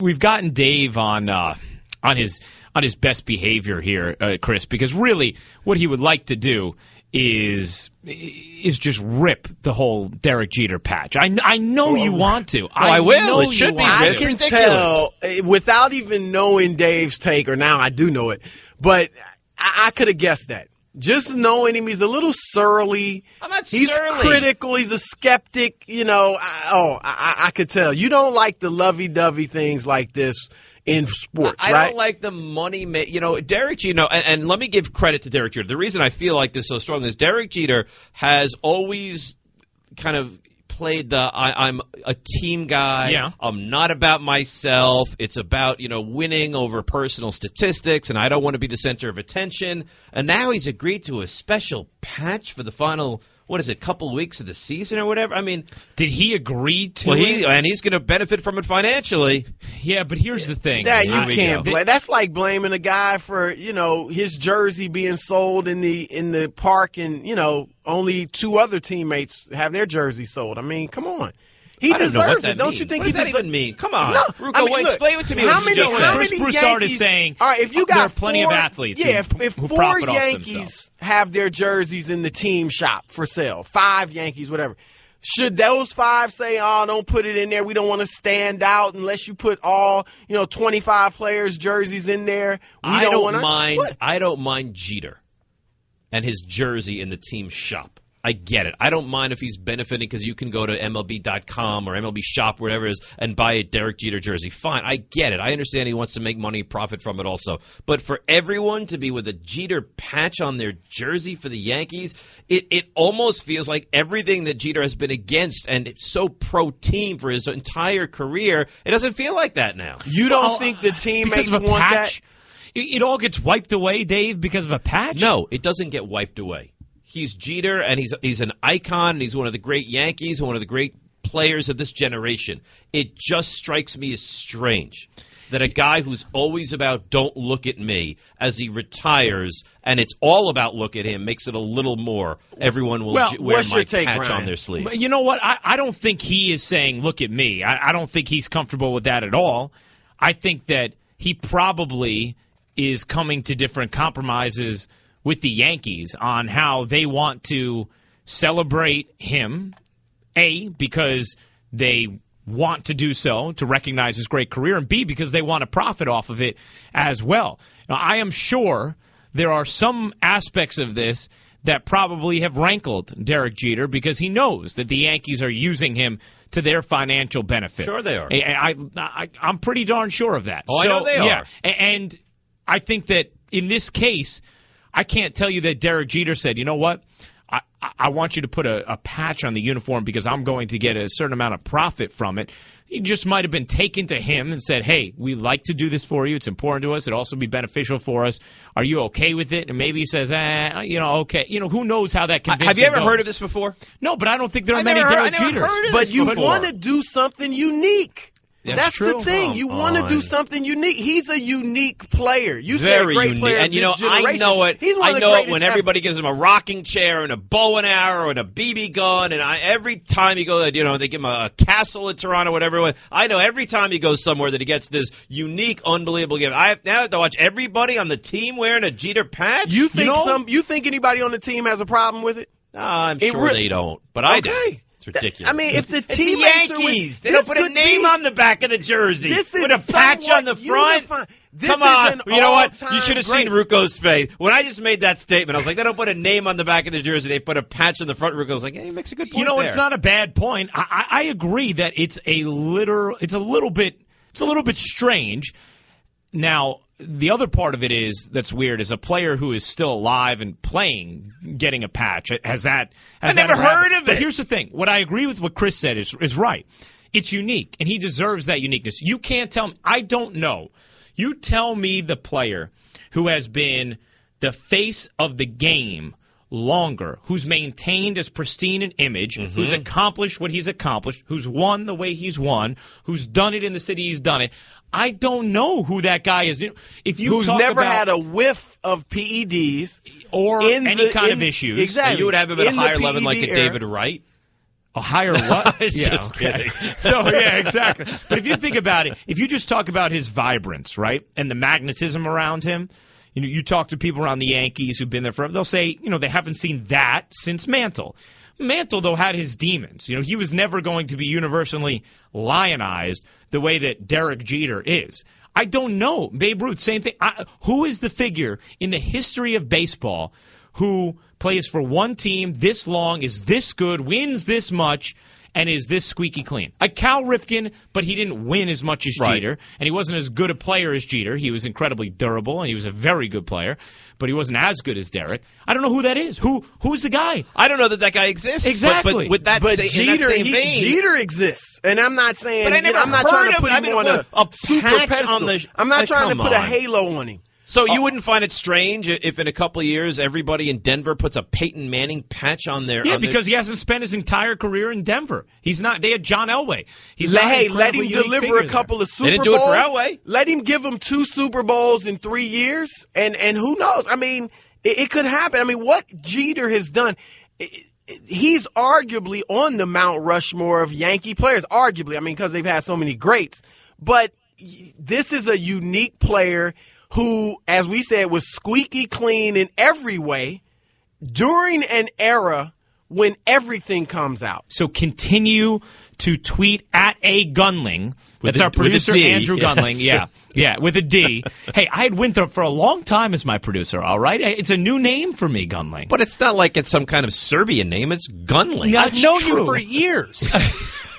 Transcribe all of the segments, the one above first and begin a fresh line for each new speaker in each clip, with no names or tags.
we've gotten Dave on his best behavior here, Chris, because really what he would like to do is just rip the whole Derek Jeter patch. I know you want to.
I will. It should be.
I can tell without even knowing Dave's take, or now I do know it, but I could have guessed that. Just knowing him, he's a little surly.
I'm not
He's
surly.
critical. He's a skeptic. I could tell. You don't like the lovey-dovey things like this in sports,
I
right?
don't like the money. Derek Jeter, and let me give credit to Derek Jeter. The reason I feel like this so strong is Derek Jeter has always kind of played I'm a team guy.
Yeah.
I'm not about myself. It's about, winning over personal statistics, and I don't want to be the center of attention. And now he's agreed to a special patch for the final, couple weeks of the season or whatever? I mean,
did he agree to
it? And he's going to benefit from it financially.
Yeah, but here's the thing.
That you can't blame. That's like blaming a guy for, his jersey being sold in the park and, only two other teammates have their jersey sold. I mean, come on. He deserves it. Don't you think
he
deserves it?
What does that even mean? Come on.
No,
Ruocco, explain it to me.
How many
Chris Broussard
Yankees,
is saying
all right, if you got
there are plenty of athletes
if
who
4
profit off
Yankees
themselves.
have their jerseys in the team shop for sale, 5 Yankees, whatever, should those 5 say, don't put it in there, we don't want to stand out unless you put all, 25 players' jerseys in there? I
don't mind Jeter and his jersey in the team shop. I get it. I don't mind if he's benefiting because you can go to MLB.com or MLB Shop, whatever it is, and buy a Derek Jeter jersey. Fine. I get it. I understand he wants to make money, profit from it also. But for everyone to be with a Jeter patch on their jersey for the Yankees, it almost feels like everything that Jeter has been against and it's so pro-team for his entire career, it doesn't feel like that now.
You don't think the teammates want
patch,
that?
It all gets wiped away, Dave, because of a patch?
No, it doesn't get wiped away. He's Jeter, and he's an icon, and he's one of the great Yankees, one of the great players of this generation. It just strikes me as strange that a guy who's always about don't look at me, as he retires, and it's all about look at him, makes it a little more. Everyone will wear my patch on their sleeve.
You know what? I don't think he is saying look at me. I don't think he's comfortable with that at all. I think that he probably is coming to different compromises with the Yankees on how they want to celebrate him, A, because they want to do so, to recognize his great career, and B, because they want to profit off of it as well. Now, I am sure there are some aspects of this that probably have rankled Derek Jeter because he knows that the Yankees are using him to their financial benefit.
Sure they are.
I'm pretty darn sure of that.
Oh, I know they are.
And I think that in this case, I can't tell you that Derek Jeter said, you know what, I want you to put a patch on the uniform because I'm going to get a certain amount of profit from it. He just might have been taken to him and said, hey, we like to do this for you. It's important to us. It'll also be beneficial for us. Are you okay with it? And maybe he says, okay. Who knows how that convinces
Have you ever heard of this before?
No, but I don't think there are many Derek Jeters.
But you want to do something unique. That's
true.
the thing. You want to do something unique. He's a unique player. You
Very
say a great
unique.
player.
And I know it. I know it when everybody gives him a rocking chair and a bow and arrow and a BB gun. And every time he goes, they give him a castle in Toronto, whatever. I know every time he goes somewhere that he gets this unique, unbelievable gift. I now have to watch everybody on the team wearing a Jeter patch.
You think anybody on the team has a problem with it?
I'm sure they don't, but I do. It's ridiculous.
I mean, if the
it's
teammates
the Yankees,
are with,
they don't put a name on the back of the jersey.
This is
with a patch on the front. Come on, you know what? You should have seen Ruocco's face when I just made that statement. I was like, they don't put a name on the back of the jersey; they put a patch on the front. Ruocco's like, hey, he makes a good point.
It's not a bad point. I agree that it's a little bit strange. Now, the other part of it that's weird is a player who is still alive and playing getting a patch. I
never heard of it.
But here's the thing. What I agree with what Chris said is right. It's unique, and he deserves that uniqueness. You can't tell me. I don't know. You tell me the player who has been the face of the game longer, who's maintained as pristine an image, who's accomplished what he's accomplished, who's won the way he's won, who's done it in the city he's done it. I don't know who that guy is.
Who's never had a whiff of PEDs
or any kind of issues.
Exactly.
And you would have him at a higher level like a David Wright?
A higher what?
Just kidding.
So, yeah, exactly. But if you think about it, if you just talk about his vibrance, right, and the magnetism around him, you talk to people around the Yankees who've been there forever, they'll say, they haven't seen that since Mantle. Mantle, though, had his demons. He was never going to be universally lionized the way that Derek Jeter is. I don't know. Babe Ruth, same thing. Who is the figure in the history of baseball who plays for one team this long, is this good, wins this much, and is this squeaky clean? Cal Ripken, but he didn't win as much as Jeter, and he wasn't as good a player as Jeter. He was incredibly durable, and he was a very good player, but he wasn't as good as Derek. I don't know who that is. Who's the guy?
I don't know that guy exists.
Exactly.
But with that,
Jeter,
in that same vein,
Jeter exists, and I'm not saying.
But
I'm not trying to put him on a super
patch
pedestal.
on the.
I'm not trying to put a
on.
halo on him.
So you wouldn't find it strange if in a couple of years everybody in Denver puts a Peyton Manning patch on their...
Yeah, because he hasn't spent his entire career in Denver. He's not... They had John Elway.
Let him deliver a couple of Super Bowls.
They didn't do it for Elway.
Let him give him 2 Super Bowls in 3 years, and who knows? I mean, it could happen. I mean, what Jeter has done... He's arguably on the Mount Rushmore of Yankee players. Arguably, I mean, because they've had so many greats. But this is a unique player who, as we said, was squeaky clean in every way during an era when everything comes out.
So continue to tweet at A Gunling. That's our producer, Andrew Gunling. Yeah, with a D. Hey, I had Winthrop for a long time as my producer, all right? It's a new name for me, Gunling.
But it's not like it's some kind of Serbian name. It's Gunling.
I've known you for years.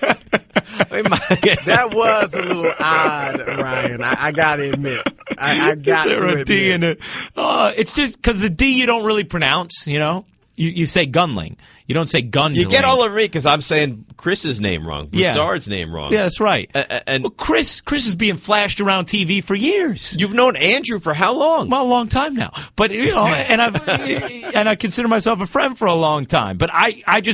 That was a little odd, Ryan. I got to admit. I got to admit.
A D in it. It's just because the D you don't really pronounce, You say Gunling. You don't say Gunling.
You get all over me because I'm saying Chris's name wrong, Broussard's name wrong.
Yeah, that's right.
And
Chris is being flashed around TV for years.
You've known Andrew for how long?
Well, a long time now. But and I consider myself a friend for a long time. But I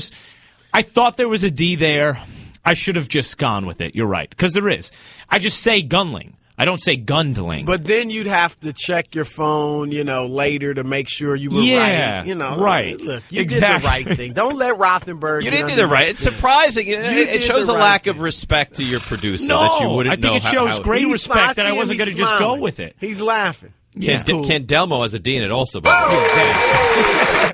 thought there was a D there. I should have just gone with it. You're right, because there is. I just say Gunling. I don't say Gundling.
But then you'd have to check your phone, later to make sure you were right.
Right.
Look, you did the right thing. Don't let Rothenberg.
You didn't do the right. It's surprising. It shows a lack of respect to your producer that you wouldn't know.
I think it shows great respect that I wasn't going to just go with it.
He's laughing.
Yeah. Ken Delmo has a D in it also, by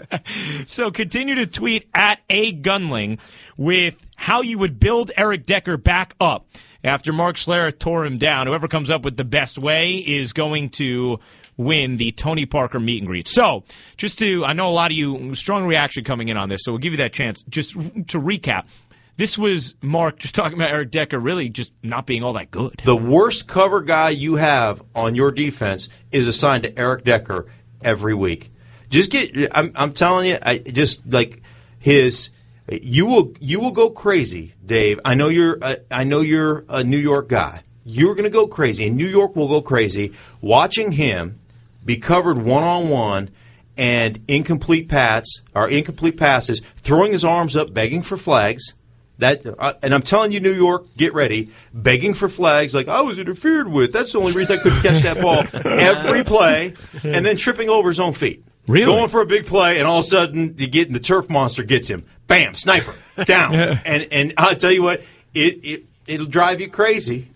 the way.
So continue to tweet at A Gunling with how you would build Eric Decker back up after Mark Schlereth tore him down. Whoever comes up with the best way is going to win the Tony Parker meet and greet. So, I know a lot of you, strong reaction coming in on this, so we'll give you that chance. Just to recap, this was Mark just talking about Eric Decker really just not being all that good.
The worst cover guy you have on your defense is assigned to Eric Decker every week. I'm telling you, you will go crazy, Dave. I know you're a New York guy. You're going to go crazy, and New York will go crazy watching him be covered one-on-one and incomplete passes, throwing his arms up, begging for flags. And I'm telling you, New York, get ready, begging for flags like, I was interfered with. That's the only reason I couldn't catch that ball every play, and then tripping over his own feet.
Really?
Going for a big play, and all of a sudden, the turf monster gets him. Bam, sniper, down. And I'll tell you what, it'll drive you crazy.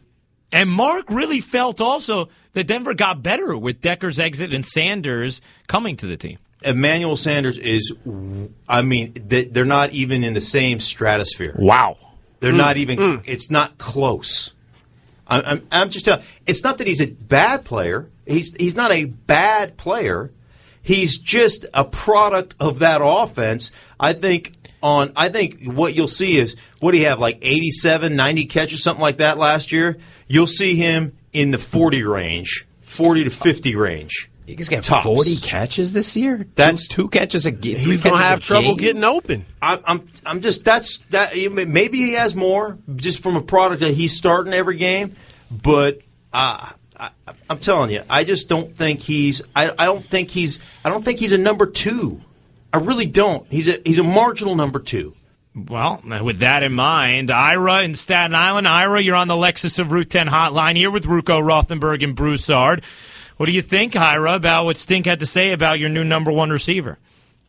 And Mark really felt also that Denver got better with Decker's exit and Sanders coming to the team.
Emmanuel Sanders they're not even in the same stratosphere.
Wow.
They're not even, it's not close. I'm just telling you, it's not that he's a bad player. He's not a bad player. He's just a product of that offense. I think what you'll see is, what do you have, like 87, 90 catches, something like that last year? You'll see him in the 40 range, 40 to 50 range.
He's got 40 catches this year. That's 2 catches a game.
He's going to have trouble getting open.
I'm just maybe he has more just from a product that he's starting every game, but I'm telling you, I just don't think he's. I don't think he's a number 2. I really don't. He's a marginal number 2.
Well, with that in mind, Ira in Staten Island. Ira, you're on the Lexus of Route 10 hotline here with Ruocco, Rothenberg, and Broussard. What do you think, Ira, about what Stink had to say about your new number 1 receiver?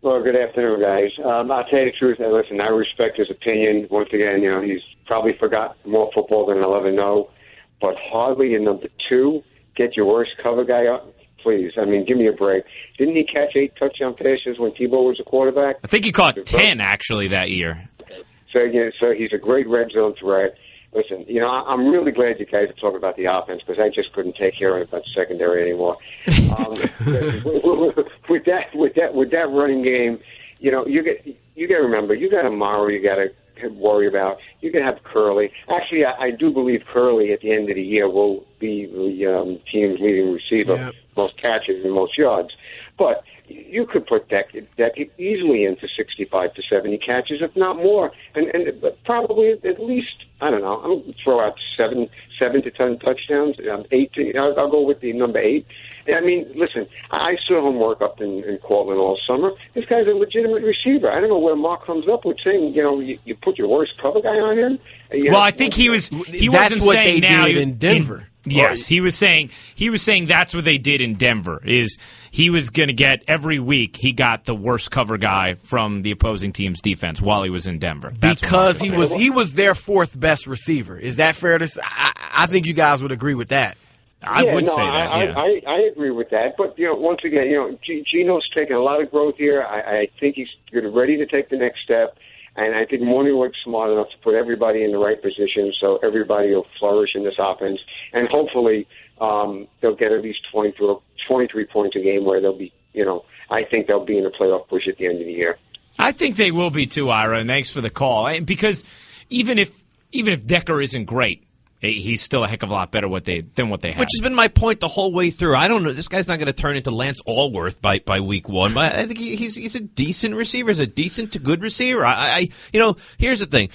Well, good afternoon, guys. I'll tell you the truth. Listen, I respect his opinion. Once again, he's probably forgot more football than I'll ever know. But hardly in number 2, get your worst cover guy up. Please, give me a break. Didn't he catch 8 touchdown passes when Tebow was a quarterback?
I think he caught 10, actually, that year.
So he's a great red zone threat. Listen, I'm really glad you guys are talking about the offense because I just couldn't take care of that secondary anymore. With that running game, you got to remember, you got Amaro, you got to worry about. You can have Curley. Actually, I do believe Curley at the end of the year will be the team's leading receiver, most catches and most yards. But you could put Deck easily into 65 to 70 catches, if not more, and probably at least, I don't know, I'll throw out 7 to 10 touchdowns. 8. I'll go with the number 8. Listen, I saw him work up in Cortland all summer. This guy's a legitimate receiver. I don't know where Mark comes up with saying, you put your worst cover guy on him.
Well, I think he wasn't saying now
in Denver.
Yes, he was saying that's what they did in Denver. Is he was going to get every week he got the worst cover guy from the opposing team's defense while he was in Denver.
Because he was their 4th best receiver. Is that fair to say? I think you guys would agree with that.
I would say that. Yeah.
I agree with that. But once again, Gino's taking a lot of growth here. I think he's ready to take the next step. And I think Morningwood's smart enough to put everybody in the right position so everybody will flourish in this offense. And hopefully they'll get at least 23 points a game where they'll be, I think they'll be in a playoff push at the end of the year.
I think they will be too, Ira, and thanks for the call. Because even if Decker isn't great, he's still a heck of a lot better than what they have.
Which has been my point the whole way through. I don't know. This guy's not going to turn into Lance Allworth by week 1. But I think he's a decent receiver. He's a decent to good receiver. Here's the thing.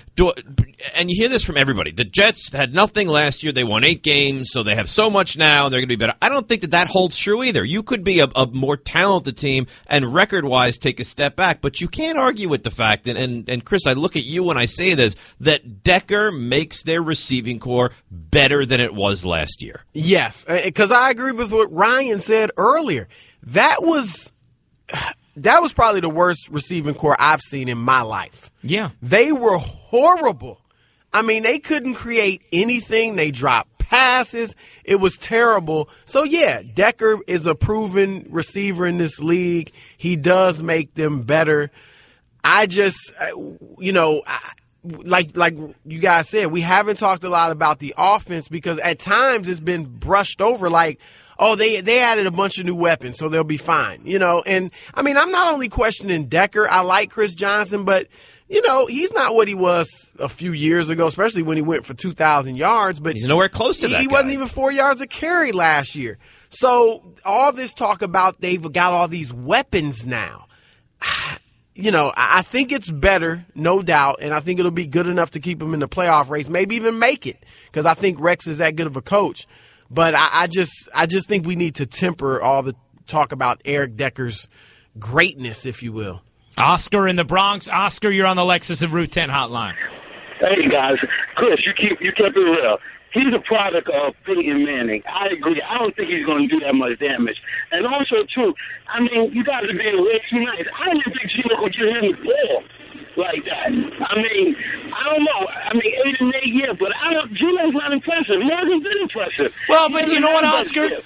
And you hear this from everybody. The Jets had nothing last year. They won 8 games, so they have so much now. They're going to be better. I don't think that holds true either. You could be a more talented team and record-wise take a step back, but you can't argue with the fact, and Chris, I look at you when I say this, that Decker makes their receiving core better than it was last year.
Yes, because I agree with what Ryan said earlier. That was probably the worst receiving core I've seen in my life.
Yeah.
They were horrible. They couldn't create anything. They dropped passes. It was terrible. So, yeah, Decker is a proven receiver in this league. He does make them better. I just, like you guys said, we haven't talked a lot about the offense because at times it's been brushed over like, oh, they added a bunch of new weapons, so they'll be fine. And I'm not only questioning Decker. I like Chris Johnson, but he's not what he was a few years ago, especially when he went for 2,000 yards. But
he's nowhere close to that.
He wasn't even 4 yards a carry last year. So all this talk about they've got all these weapons now. I think it's better, no doubt, and I think it'll be good enough to keep him in the playoff race, maybe even make it, because I think Rex is that good of a coach. But I just think we need to temper all the talk about Eric Decker's greatness, if you will.
Oscar in the Bronx. Oscar, you're on the Lexus of Route 10 hotline.
Hey, guys. Chris, you kept it real. He's a product of Peyton Manning. I agree. I don't think he's going to do that much damage. And also, too, you guys are being way too nice. I didn't think Gino could get him the ball like that. I don't know. 8 and 8, yeah, but Gino's not impressive. Morgan's been impressive.
Well, but you know what, Oscar?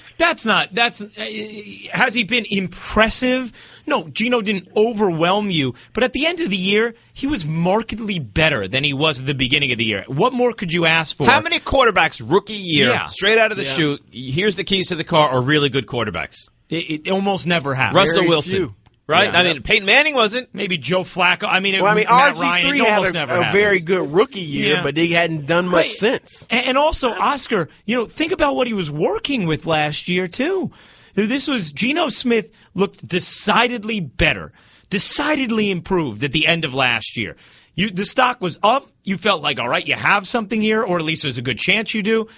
Has he been impressive? No, Gino didn't overwhelm you, but at the end of the year, he was markedly better than he was at the beginning of the year. What more could you ask for?
How many quarterbacks rookie year, straight out of the chute, here's the keys to the car, are really good quarterbacks?
It almost never happens.
Russell Wilson. Right? Yeah. Peyton Manning wasn't.
Maybe Joe Flacco.
RG3
Ryan,
had a very good rookie year, but he hadn't done much since.
And also, Oscar, think about what he was working with last year, too. This was Geno Smith looked decidedly better, decidedly improved at the end of last year. The stock was up. You felt like, all right, you have something here, or at least there's a good chance you do.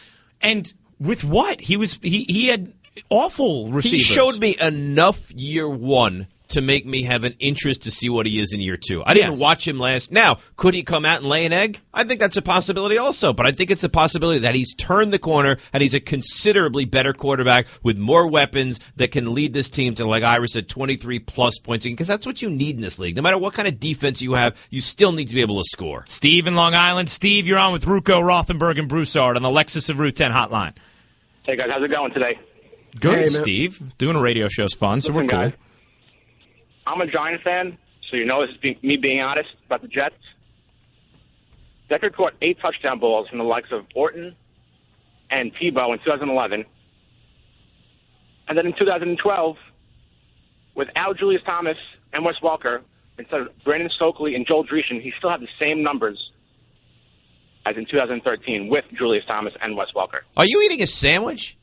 And with what? He had awful receivers.
He showed me enough year 1 to make me have an interest to see what he is in year 2. I didn't watch him last. Now, could he come out and lay an egg? I think that's a possibility also, but I think it's a possibility that he's turned the corner and he's a considerably better quarterback with more weapons that can lead this team to, like Ira said, 23-plus points, because that's what you need in this league. No matter what kind of defense you have, you still need to be able to score.
Steve in Long Island. Steve, you're on with Ruocco, Rothenberg, and Broussard on the Lexus of Route 10 hotline.
Hey, guys, how's it going today?
Good,
Hey,
Steve. Doing a radio show's fun, so we're
Listen,
cool.
guys, I'm a Giants fan, so you know this is me being honest about the Jets. Decker caught 8 touchdown balls from the likes of Orton and Tebow in 2011. And then in 2012, without Julius Thomas and Wes Welker, instead of Brandon Stokely and Joel Dreesen, he still had the same numbers as in 2013 with Julius Thomas and Wes Welker.
Are you eating a sandwich?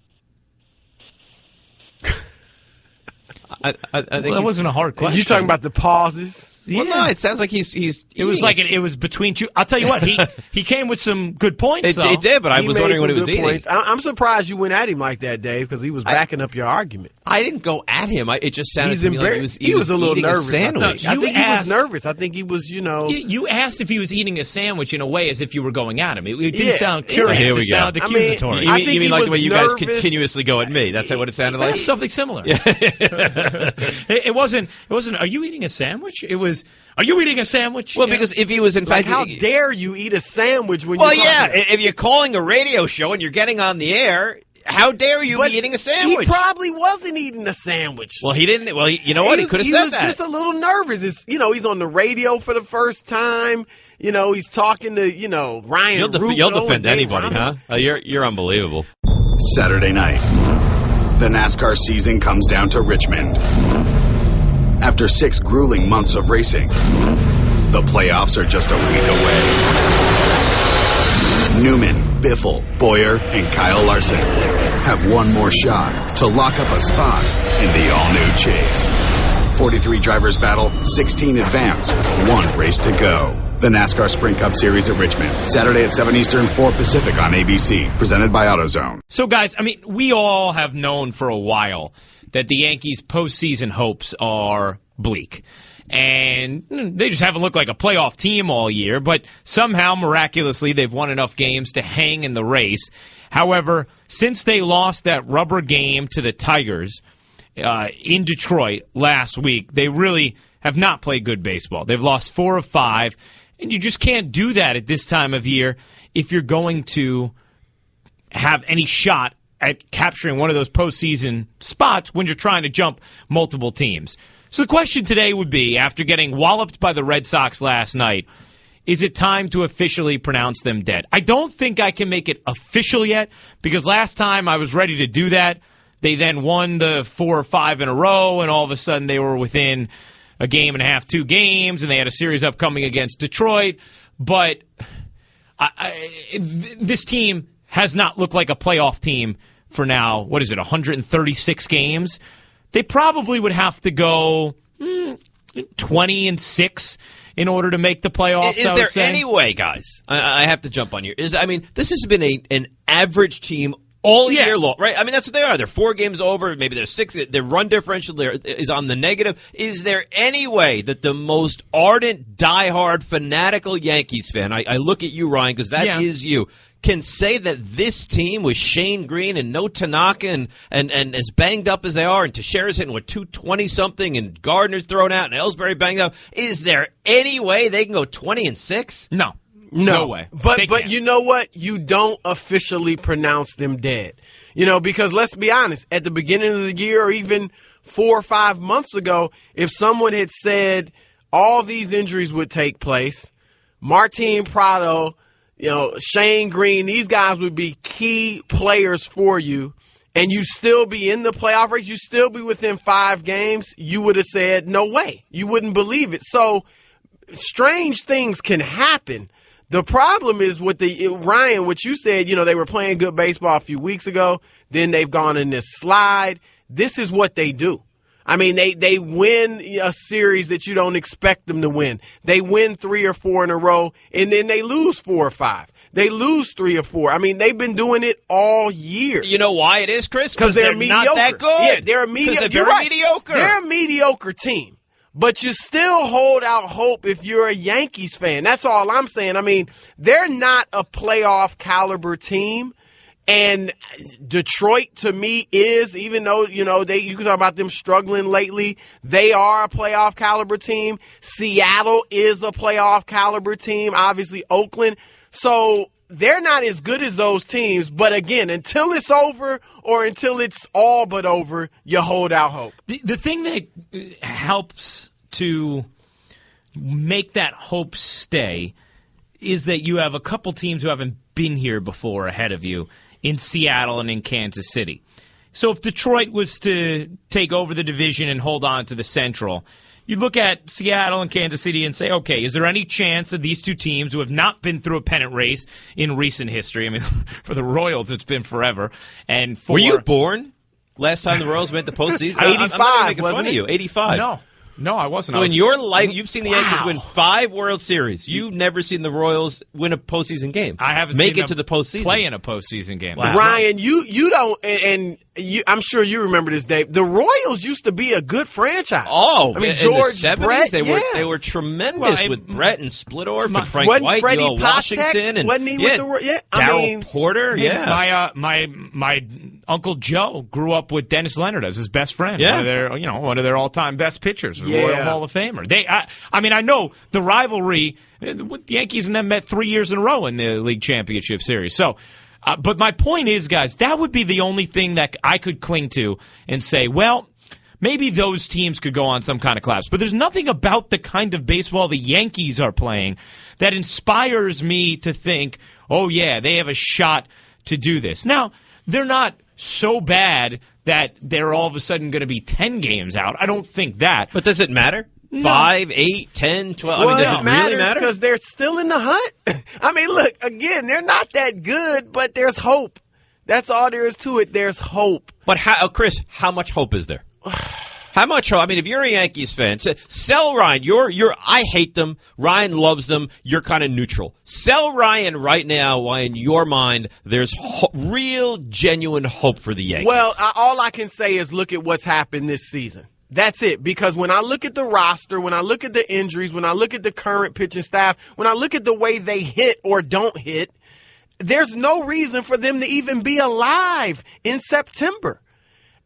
I think
That wasn't a hard question.
You talking about the pauses?
Well, no, it sounds like he's
It was like it was between two. I'll tell you what, he came with some good points.
It did, but I was wondering what he was eating.
I'm surprised you went at him like that, Dave, because he was backing up your argument.
I didn't go at him. It just sounded to me like
he was a little
eating
nervous.
a sandwich.
I think he was nervous. I think he was,
You asked if he was eating a sandwich in a way as if you were going at him. It didn't sound curious.
Here we
it
go.
sounded accusatory.
You mean like the way you guys continuously go at me? That's what it sounded like?
Something similar. It wasn't. Are you eating a sandwich? It was. Are you eating a sandwich?
Well, because if he was in fact,
how dare you eat a sandwich when?
Well, if you're calling a radio show and you're getting on the air, how dare you be eating a sandwich?
He probably wasn't eating a sandwich.
Well, he didn't. Well, you know what? He could have said that.
He was just a little nervous. He's on the radio for the first time. He's talking to Ryan.
You'll defend anybody, huh? You're unbelievable.
Saturday night, the NASCAR season comes down to Richmond. After 6 grueling months of racing, the playoffs are just a week away. Newman, Biffle, Boyer, and Kyle Larson have one more shot to lock up a spot in the all-new Chase. 43 drivers battle, 16 advance, 1 race to go. The NASCAR Sprint Cup Series at Richmond, Saturday at 7 Eastern, 4 Pacific on ABC, presented by AutoZone.
So, guys, we all have known for a while that the Yankees' postseason hopes are bleak. And they just haven't looked like a playoff team all year, but somehow, miraculously, they've won enough games to hang in the race. However, since they lost that rubber game to the Tigers in Detroit last week, they really have not played good baseball. They've lost 4 of 5, and you just can't do that at this time of year if you're going to have any shot at capturing one of those postseason spots when you're trying to jump multiple teams. So the question today would be, after getting walloped by the Red Sox last night, is it time to officially pronounce them dead? I don't think I can make it official yet, because last time I was ready to do that. They then won the 4 or 5 in a row, and all of a sudden they were within a game and a half, 2 games, and they had a series upcoming against Detroit. But this team has not looked like a playoff team for now, 136 games? They probably would have to go 20-6 in order to make the playoffs.
Is there any way, guys? I have to jump on here. This has been an average team all year long, right? That's what they are. They're 4 games over. Maybe they're 6. Their run differential is on the negative. Is there any way that the most ardent, diehard, fanatical Yankees fan, I look at you, Ryan, because that is you, can say that this team with Shane Green and no Tanaka and as banged up as they are, and Teixeira's hitting with 220-something, and Gardner's thrown out, and Ellsbury banged up, is there any way they can go 20-6?
No way.
But you know what? You don't officially pronounce them dead. Because let's be honest, at the beginning of the year or even 4 or 5 months ago, if someone had said all these injuries would take place, Martin Prado, Shane Green, these guys would be key players for you, and you still be in the playoff race, you still be within 5 games, you would have said no way. You wouldn't believe it. So strange things can happen. The problem is Ryan, what you said, they were playing good baseball a few weeks ago, then they've gone in this slide. This is what they do. They win a series that you don't expect them to win. They win 3 or 4 in a row, and then they lose 4 or 5. They lose 3 or 4. They've been doing it all year.
You know why it is, Chris?
Because they're mediocre.
Not that good.
Yeah, they're mediocre.
Because they're very mediocre.
They're a mediocre team. but you still hold out hope if you're a Yankees fan. That's all I'm saying. I mean, they're not a playoff caliber team. And Detroit, to me, is, even though, you can talk about them struggling lately, they are a playoff caliber team. Seattle is a playoff caliber team, obviously Oakland. So they're not as good as those teams. But again, until it's over or until it's all but over, you hold out hope.
The thing that helps to make that hope stay is that you have a couple teams who haven't been here before ahead of you in Seattle and in Kansas City. So if Detroit was to take over the division and hold on to the Central, you look at Seattle and Kansas City and say, okay, is there any chance that these two teams who have not been through a pennant race in recent history, I mean, for the Royals, it's been forever. And
Were you born last time the Royals made the postseason?
85,
I'm not making
wasn't
fun
it?
of you. 85.
No, I wasn't.
So in your life, you've seen the Yankees
Wow.
win 5 World Series. You've never seen the Royals win a postseason game.
I haven't
make
seen
it to
them
the postseason.
play in a postseason game.
Wow.
Ryan, you don't, and I'm sure you remember this, Dave. The Royals used to be a good franchise.
Oh,
I mean,
in
George
the 70s,
Brett,
they were tremendous
Well,
with Brett and Splittorff and Frank
wasn't
White,
Freddie
Neil Washington,
Patek?
and
Wasn't he with the yeah? I
Darryl
mean,
Porter. Yeah,
My Uncle Joe grew up with Dennis Leonard as his best friend.
Yeah.
One of their all-time best pitchers,
Yeah.
Royal Hall of Famer. I know the rivalry with the Yankees and them met 3 years in a row in the league championship series. So, but my point is, guys, that would be the only thing that I could cling to and say, well, maybe those teams could go on some kind of collapse. But there's nothing about the kind of baseball the Yankees are playing that inspires me to think, oh, yeah, they have a shot to do this. Now, they're not so bad that they're all of a sudden going to be 10 games out. I don't think that.
but does it matter?
No.
5, 8, 10, 12.
well,
I mean, does it really matter?
because they're still in the hunt. I mean, look, again, they're not that good, but there's hope. That's all there is to it. There's hope.
But Chris, how much hope is there? How much hope? I mean, if you're a Yankees fan, sell Ryan. I hate them. Ryan loves them. You're kind of neutral. Sell Ryan right now why in your mind there's real, genuine hope for the Yankees.
Well, all I can say is look at what's happened this season. That's it. Because when I look at the roster, when I look at the injuries, when I look at the current pitching staff, when I look at the way they hit or don't hit, there's no reason for them to even be alive in September.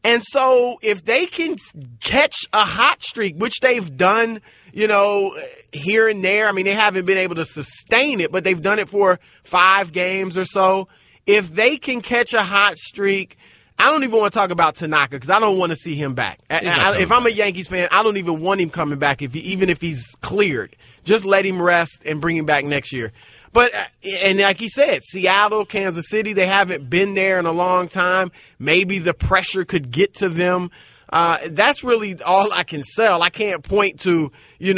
And so if they can catch a hot streak, which they've done, here and there, I mean, they haven't been able to sustain it, but they've done it for 5 games or so. If they can catch a hot streak, I don't even want to talk about Tanaka because I don't want to see him back. If I'm a Yankees fan, I don't even want him coming back, even if he's cleared. Just let him rest and bring him back next year. But, and like he said, Seattle, Kansas City, they haven't been there in a long time. Maybe the pressure could get to them. That's really all I can sell. I can't point to, even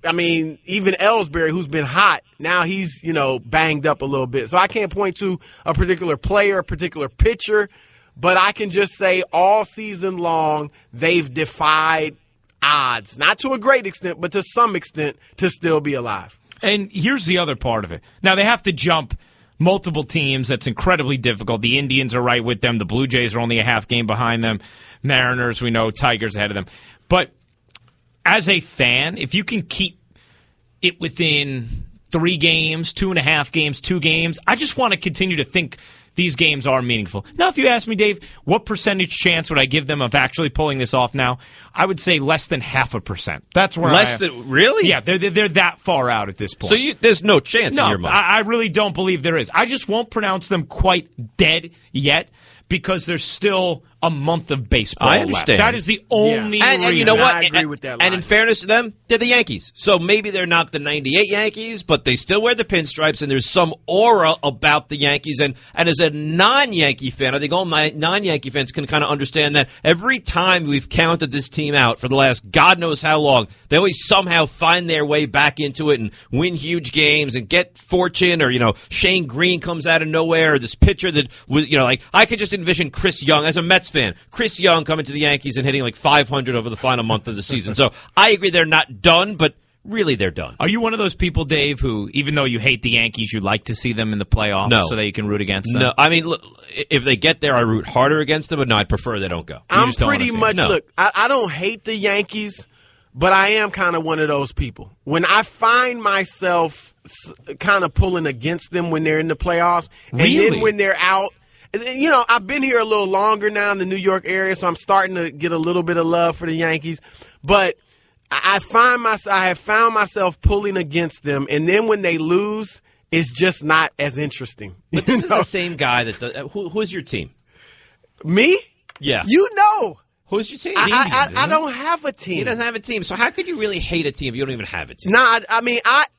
Ellsbury, who's been hot, now he's, banged up a little bit. So I can't point to a particular player, a particular pitcher, but I can just say all season long they've defied odds, not to a great extent, but to some extent to still be alive.
And here's the other part of it. Now, they have to jump multiple teams. That's incredibly difficult. The Indians are right with them. The Blue Jays are only a half game behind them. Mariners, we know, Tigers ahead of them. But as a fan, if you can keep it within 3 games, 2.5 games, 2 games, I just want to continue to think these games are meaningful. Now, if you ask me, Dave, what percentage chance would I give them of actually pulling this off now? I would say less than 0.5%. That's where
really?
Yeah, they're that far out at this point.
So there's no chance in your mind.
I really don't believe there is. I just won't pronounce them quite dead yet because there's still a month of baseball
I understand.
left. That is the only reason.
And you know what?
I agree with that
And in
logic.
fairness to them, they're the Yankees. So maybe they're not the 98 Yankees, but they still wear the pinstripes, and there's some aura about the Yankees. And as a non-Yankee fan, I think all my non-Yankee fans can kind of understand that every time we've counted this team out for the last God knows how long, they always somehow find their way back into it and win huge games and get fortune, or, Shane Green comes out of nowhere, or this pitcher that was, I could just envision Chris Young as a Mets fan. Chris Young coming to the Yankees and hitting like 500 over the final month of the season. So I agree they're not done, but really they're done.
Are you one of those people, Dave, who, even though you hate the Yankees, you like to see them in the playoffs so that you can root against them?
No, I mean, look, if they get there, I root harder against them, but no, I'd prefer they don't go.
Look, I don't hate the Yankees, but I am kind of one of those people. When I find myself kind of pulling against them when they're in the playoffs, and then when they're out, I've been here a little longer now in the New York area, so I'm starting to get a little bit of love for the Yankees. But I have found myself pulling against them, and then when they lose, it's just not as interesting.
But this is the same guy that who's your team?
Me?
Yeah.
Who's
your team?
I don't have a team.
He doesn't have a team. So how could you really hate a team if you don't even have a team?
Nah,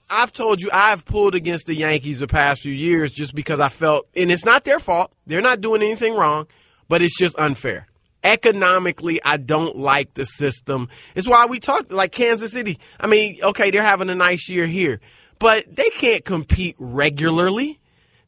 I've told you I've pulled against the Yankees the past few years just because I felt, and it's not their fault. They're not doing anything wrong, but it's just unfair. Economically, I don't like the system. It's why we talk like Kansas City. I mean, okay, they're having a nice year here, but they can't compete regularly.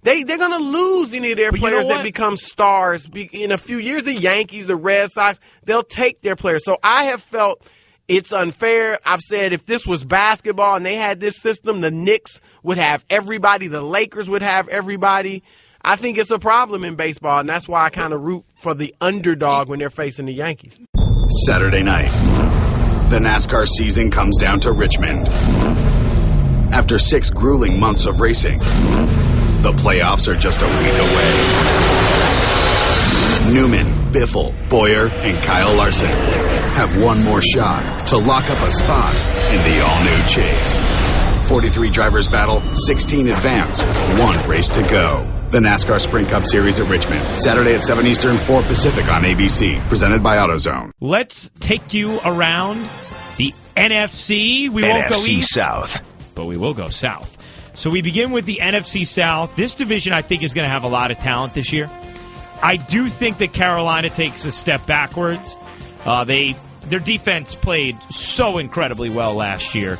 They're going to lose any of their players that become stars. In a few years, the Yankees, the Red Sox, they'll take their players. So I have felt it's unfair. I've said if this was basketball and they had this system, the Knicks would have everybody. The Lakers would have everybody. I think it's a problem in baseball, and that's why I kind of root for the underdog when they're facing the Yankees.
Saturday night, the NASCAR season comes down to Richmond. After 6 grueling months of racing, the playoffs are just a week away. Newman, Biffle, Boyer, and Kyle Larson have one more shot to lock up a spot in the all-new Chase. 43 drivers battle, 16 advance, 1 race to go. The NASCAR Sprint Cup Series at Richmond, Saturday at 7 Eastern, 4 Pacific on ABC, presented by AutoZone.
Let's take you around the NFC. We won't go east,
South,
but we will go south. So we begin with the NFC South. This division, I think, is going to have a lot of talent this year. I do think that Carolina takes a step backwards. Their defense played so incredibly well last year.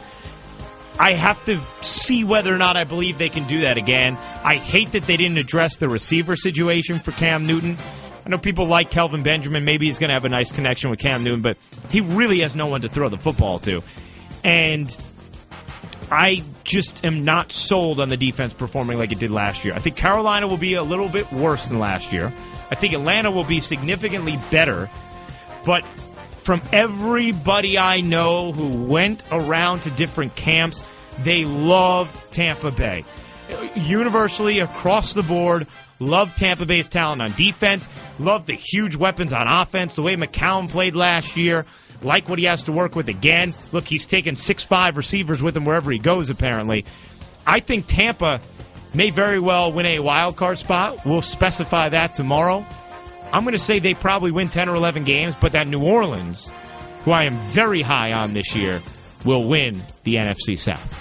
I have to see whether or not I believe they can do that again. I hate that they didn't address the receiver situation for Cam Newton. I know people like Kelvin Benjamin. Maybe he's going to have a nice connection with Cam Newton, but he really has no one to throw the football to. And I just am not sold on the defense performing like it did last year. I think Carolina will be a little bit worse than last year. I think Atlanta will be significantly better. But from everybody I know who went around to different camps, they loved Tampa Bay. Universally, across the board, loved Tampa Bay's talent on defense, loved the huge weapons on offense, the way McCown played last year. Like what he has to work with again. Look, he's taken 6'5" receivers with him wherever he goes, apparently. I think Tampa may very well win a wild card spot. We'll specify that tomorrow. I'm going to say they probably win 10 or 11 games, but that New Orleans, who I am very high on this year, will win the NFC South.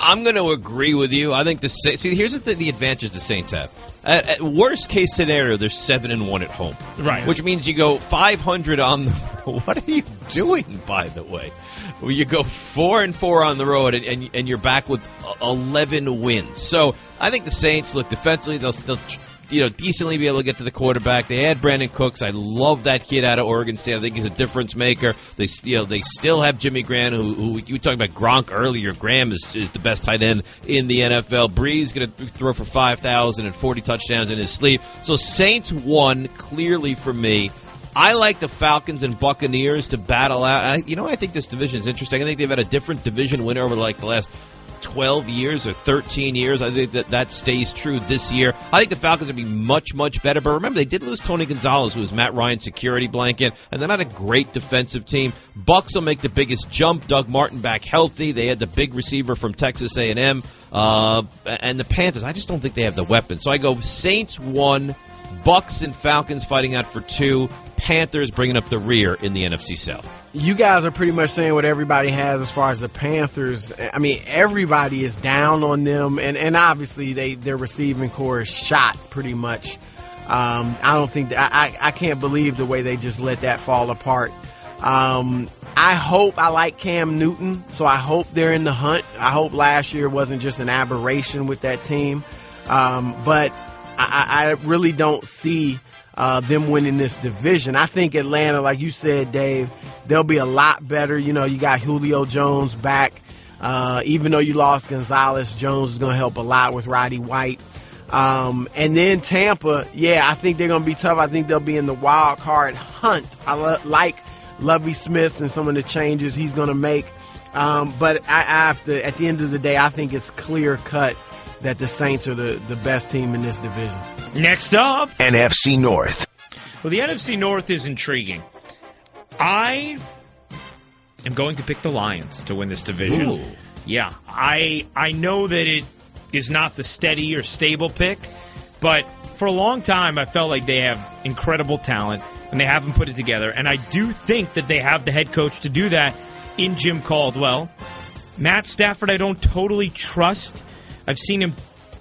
I'm going to agree with you. I think the Saints. See, here's the advantage the Saints have. At worst case scenario, they're 7-1 at home,
right?
Which means you go 500 on the. What are you doing, by the way? Well, you go 4-4 on the road, and you're back with 11 wins. So I think the Saints look defensively. They'll decently be able to get to the quarterback. They had Brandon Cooks. I love that kid out of Oregon State. I think he's a difference maker. They still have Jimmy Graham, who you were talking about Gronk earlier. Graham is the best tight end in the NFL. Breeze going to throw for 5,000 and 40 touchdowns in his sleep. So Saints won clearly for me. I like the Falcons and Buccaneers to battle out. I think this division is interesting. I think they've had a different division winner over the last 12 years or 13 years. I think that stays true this year. I think the Falcons will be much, much better. But remember, they did lose Tony Gonzalez, who was Matt Ryan's security blanket, and they're not a great defensive team. Bucs will make the biggest jump. Doug Martin back healthy. They had the big receiver from Texas A&M. And the Panthers, I just don't think they have the weapons. So I go Saints 1, Bucs and Falcons fighting out for 2, Panthers bringing up the rear in the NFC South.
You guys are pretty much saying what everybody has as far as the Panthers. I mean, everybody is down on them, and obviously their receiving core is shot pretty much. I don't think I can't believe the way they just let that fall apart. I like Cam Newton, so I hope they're in the hunt. I hope last year wasn't just an aberration with that team, but I really don't see them winning this division. I think Atlanta, like you said, Dave, they'll be a lot better. You got Julio Jones back. Even though you lost Gonzalez, Jones is going to help a lot with Roddy White. And then Tampa, I think they're going to be tough. I think they'll be in the wild card hunt. I like Lovie Smiths and some of the changes he's going to make. But I have to, at the end of the day, I think it's clear cut that the Saints are the best team in this division.
Next up,
NFC North.
Well, the NFC North is intriguing. I am going to pick the Lions to win this division.
Ooh.
Yeah, I know that it is not the steady or stable pick, but for a long time I felt like they have incredible talent and they haven't put it together. And I do think that they have the head coach to do that in Jim Caldwell. Matt Stafford I don't totally trust. I've seen him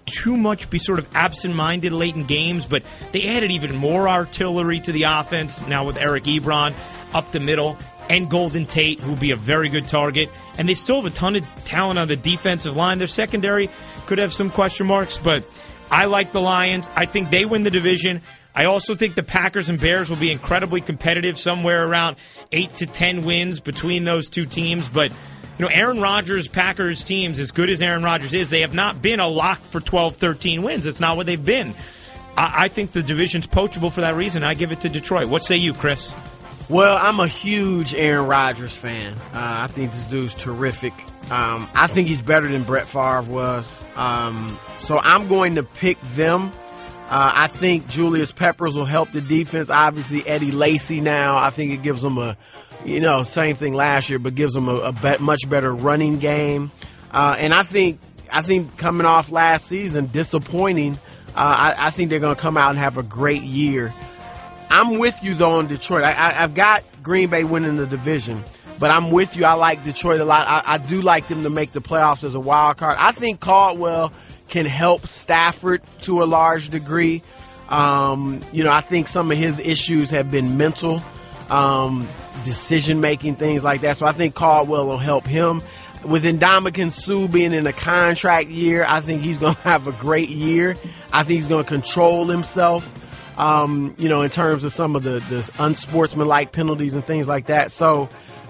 too much be sort of absent-minded late in games, but they added even more artillery to the offense now with Eric Ebron up the middle and Golden Tate, who will be a very good target. And they still have a ton of talent on the defensive line. Their secondary could have some question marks, but I like the Lions. I think they win the division. I also think the Packers and Bears will be incredibly competitive, somewhere around 8 to 10 wins between those two teams. But, you know, Aaron Rodgers' Packers teams, as good as Aaron Rodgers is, they have not been a lock for 12, 13 wins. It's not what they've been. I think the division's poachable for that reason. I give it to Detroit. What say you, Chris?
Well, I'm a huge Aaron Rodgers fan. I think this dude's terrific. I think he's better than Brett Favre was. So I'm going to pick them. I think Julius Peppers will help the defense. Obviously, Eddie Lacy now. I think it gives them same thing last year, but gives them a much better running game. And I think coming off last season, disappointing, I think they're going to come out and have a great year. I'm with you, though, on Detroit. I've got Green Bay winning the division, but I'm with you. I like Detroit a lot. I do like them to make the playoffs as a wild card. I think Caldwell can help Stafford to a large degree. I think some of his issues have been mental, decision-making, things like that. So I think Caldwell will help him. With Ndamukong Suh being in a contract year, I think he's going to have a great year. I think he's going to control himself. In terms of some of the unsportsmanlike penalties and things like that. So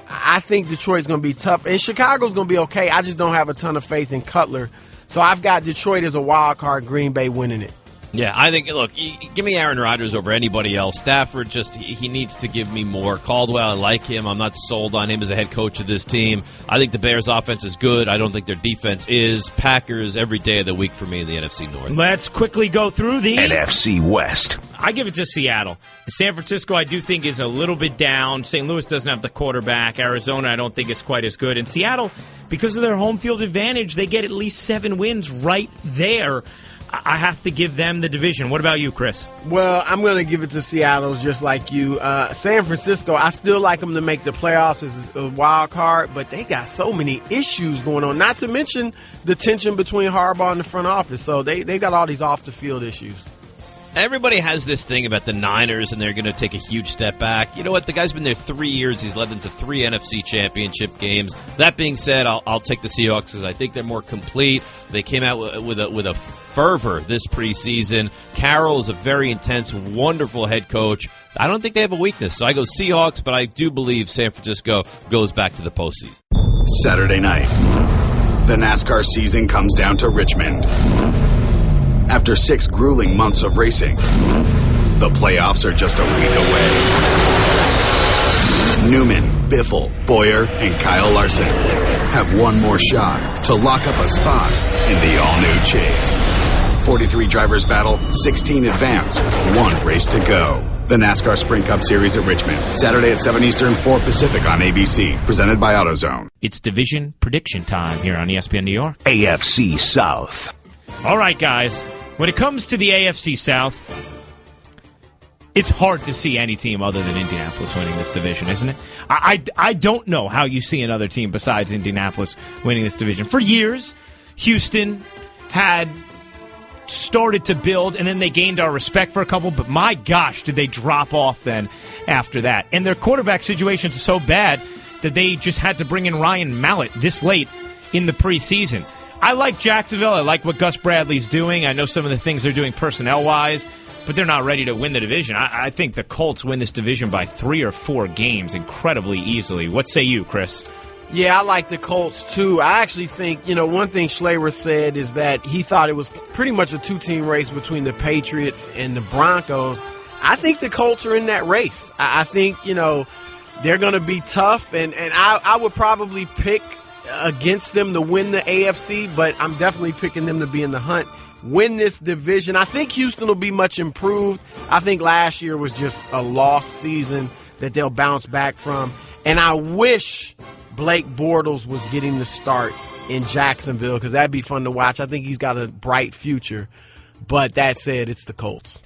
I think Detroit's going to be tough. And Chicago's going to be okay. I just don't have a ton of faith in Cutler. So I've got Detroit as a wild card, Green Bay winning it.
Yeah, I think, look, give me Aaron Rodgers over anybody else. Stafford, he needs to give me more. Caldwell, I like him. I'm not sold on him as a head coach of this team. I think the Bears' offense is good. I don't think their defense is. Packers every day of the week for me in the NFC North.
Let's quickly go through the
NFC West.
I give it to Seattle. San Francisco, I do think, is a little bit down. St. Louis doesn't have the quarterback. Arizona, I don't think is quite as good. And Seattle, because of their home field advantage, they get at least 7 wins right there. I have to give them the division. What about you, Chris?
Well, I'm going to give it to Seattle just like you. San Francisco, I still like them to make the playoffs as a wild card, but they got so many issues going on, not to mention the tension between Harbaugh and the front office. So they got all these off-the-field issues.
Everybody has this thing about the Niners, and they're going to take a huge step back. You know what? The guy's been there 3 years. He's led them to 3 NFC championship games. That being said, I'll take the Seahawks because I think they're more complete. They came out with a fervor this preseason. Carroll is a very intense, wonderful head coach. I don't think they have a weakness, so I go Seahawks, but I do believe San Francisco goes back to the postseason.
Saturday night, the NASCAR season comes down to Richmond. After 6 grueling months of racing, the playoffs are just a week away. Newman, Biffle, Boyer, and Kyle Larson have one more shot to lock up a spot in the all-new Chase. 43 drivers battle, 16 advance, 1 race to go. The NASCAR Sprint Cup Series at Richmond, Saturday at 7 Eastern, 4 Pacific on ABC, presented by AutoZone.
It's division prediction time here on ESPN New York.
AFC South.
All right, guys. When it comes to the AFC South, it's hard to see any team other than Indianapolis winning this division, isn't it? I don't know how you see another team besides Indianapolis winning this division. For years, Houston had started to build, and then they gained our respect for a couple, but my gosh, did they drop off then after that. And their quarterback situations are so bad that they just had to bring in Ryan Mallett this late in the preseason. I like Jacksonville. I like what Gus Bradley's doing. I know some of the things they're doing personnel-wise, but they're not ready to win the division. I think the Colts win this division by 3 or 4 games incredibly easily. What say you, Chris?
Yeah, I like the Colts, too. I actually think, one thing Schlereth said is that he thought it was pretty much a 2-team race between the Patriots and the Broncos. I think the Colts are in that race. I think, They're going to be tough, and I would probably pick against them to win the AFC, but I'm definitely picking them to be in the hunt, win this division. I think Houston will be much improved. I think last year was just a lost season that they'll bounce back from. And I wish Blake Bortles was getting the start in Jacksonville because that'd be fun to watch. I think he's got a bright future. But that said, it's the Colts.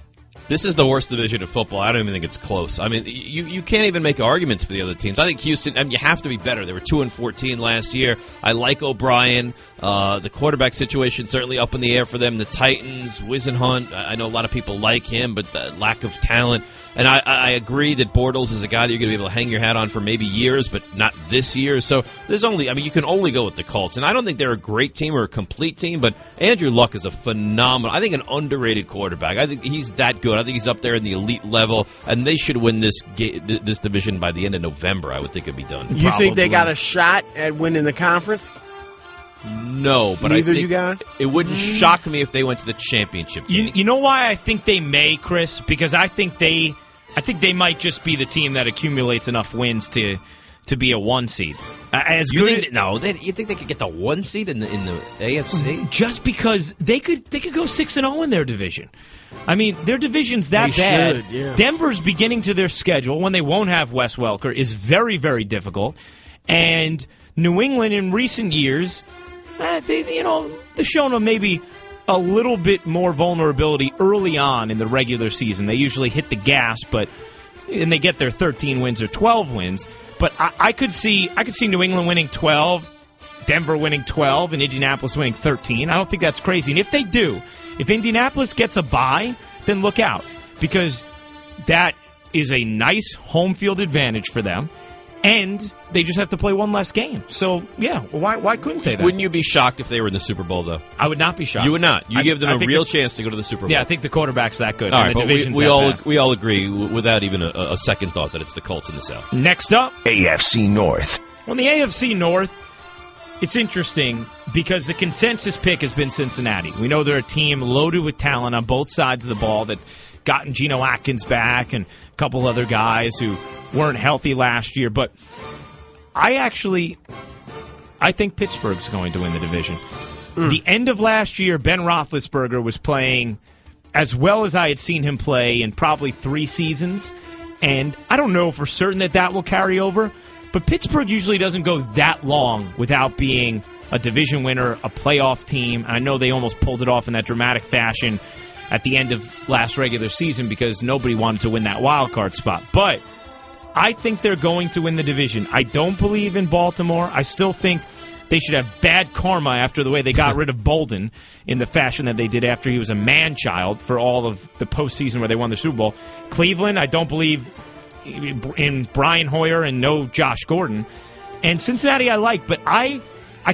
This is the worst division of football. I don't even think it's close. I mean, you can't even make arguments for the other teams. I think Houston, I mean, you have to be better. They were 2-14 last year. I like O'Brien. The quarterback situation certainly up in the air for them. The Titans, Wisenhunt, I know a lot of people like him, but the lack of talent. And I agree that Bortles is a guy that you're going to be able to hang your hat on for maybe years, but not this year. So you can only go with the Colts. And I don't think they're a great team or a complete team, but Andrew Luck is a phenomenal, I think an underrated quarterback. I think he's that good. I think he's up there in the elite level, and they should win this division by the end of November. I would think it'd be done.
You think they got a shot at winning the conference?
No, but
Neither
I think
you guys?
It wouldn't shock me if they went to the championship game.
You know why I think they may, Chris? Because I think they might just be the team that accumulates enough wins to be a 1 seed.
You think they could get the 1 seed in the AFC?
Just because they could go 6-0 in their division. I mean, their division's that
they
bad.
should, yeah.
Denver's beginning to their schedule when they won't have Wes Welker is very, very difficult. And New England in recent years, they've shown them maybe a little bit more vulnerability early on in the regular season. They usually hit the gas, and they get their 13 wins or 12 wins. But I could see New England winning 12, Denver winning 12, and Indianapolis winning 13. I don't think that's crazy. And if they do, if Indianapolis gets a bye, then look out, because that is a nice home field advantage for them. And they just have to play one less game. So, yeah, why couldn't they then?
Wouldn't you be shocked if they were in the Super Bowl, though?
I would not be shocked.
You would not. You give them a real chance to go to the Super Bowl.
Yeah, I think the quarterback's that good.
All
and
right,
the
but we all agree without even a second thought that it's the Colts in the South.
Next up,
AFC North.
On the AFC North, it's interesting because the consensus pick has been Cincinnati. We know they're a team loaded with talent on both sides of the ball that gotten Geno Atkins back and a couple other guys who weren't healthy last year, but I think Pittsburgh's going to win the division. The end of last year, Ben Roethlisberger was playing as well as I had seen him play in probably 3 seasons, and I don't know for certain that will carry over, but Pittsburgh usually doesn't go that long without being a division winner, a playoff team. I know they almost pulled it off in that dramatic fashion at the end of last regular season because nobody wanted to win that wild card spot, but I think they're going to win the division. I don't believe in Baltimore. I still think they should have bad karma after the way they got rid of Bolden in the fashion that they did after he was a man-child for all of the postseason where they won the Super Bowl. Cleveland, I don't believe in Brian Hoyer and no Josh Gordon. And Cincinnati I like, but I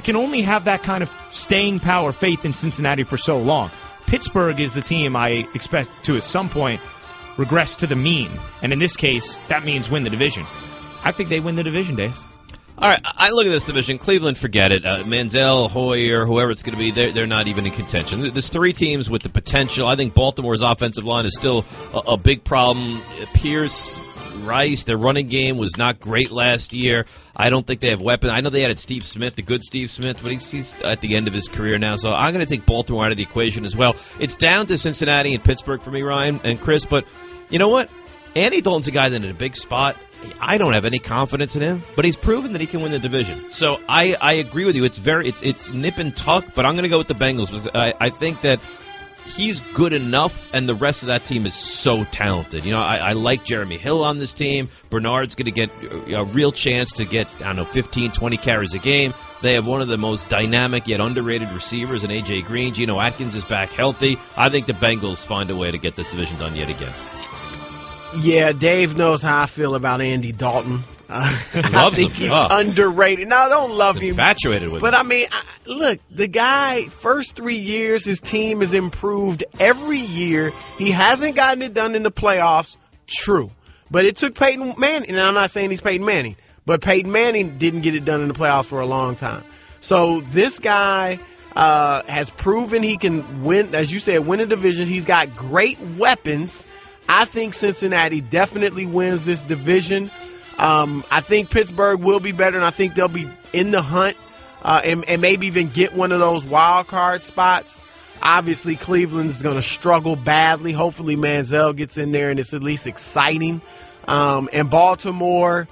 can only have that kind of staying power faith in Cincinnati for so long. Pittsburgh is the team I expect to at some point regress to the mean. And in this case, that means win the division. I think they win the division, Dave.
All right, I look at this division. Cleveland, forget it. Manziel, Hoyer, whoever it's going to be, they're not even in contention. There's 3 teams with the potential. I think Baltimore's offensive line is still a big problem. Pierce, Rice, their running game was not great last year. I don't think they have weapons. I know they added Steve Smith, the good Steve Smith, but he's at the end of his career now. So I'm going to take Baltimore out of the equation as well. It's down to Cincinnati and Pittsburgh for me, Ryan and Chris. But you know what? Andy Dalton's a guy that's in a big spot. I don't have any confidence in him, but he's proven that he can win the division. So I agree with you. It's nip and tuck, but I'm going to go with the Bengals because I think that he's good enough, and the rest of that team is so talented. You know, I like Jeremy Hill on this team. Bernard's going to get a real chance to get, 15, 20 carries a game. They have one of the most dynamic yet underrated receivers in A.J. Green. Geno Atkins is back healthy. I think the Bengals find a way to get this division done yet again.
Yeah, Dave knows how I feel about Andy Dalton. I think he's underrated. No, I don't love him.
Infatuated with him.
But, I mean, look, the guy, first 3 years, his team has improved every year. He hasn't gotten it done in the playoffs. True. But it took Peyton Manning, and I'm not saying he's Peyton Manning, but Peyton Manning didn't get it done in the playoffs for a long time. So this guy has proven he can win, as you said, win a division. He's got great weapons. I think Cincinnati definitely wins this division. I think Pittsburgh will be better, and I think they'll be in the hunt and maybe even get one of those wild card spots. Obviously, Cleveland's going to struggle badly. Hopefully, Manziel gets in there, and it's at least exciting. And Baltimore,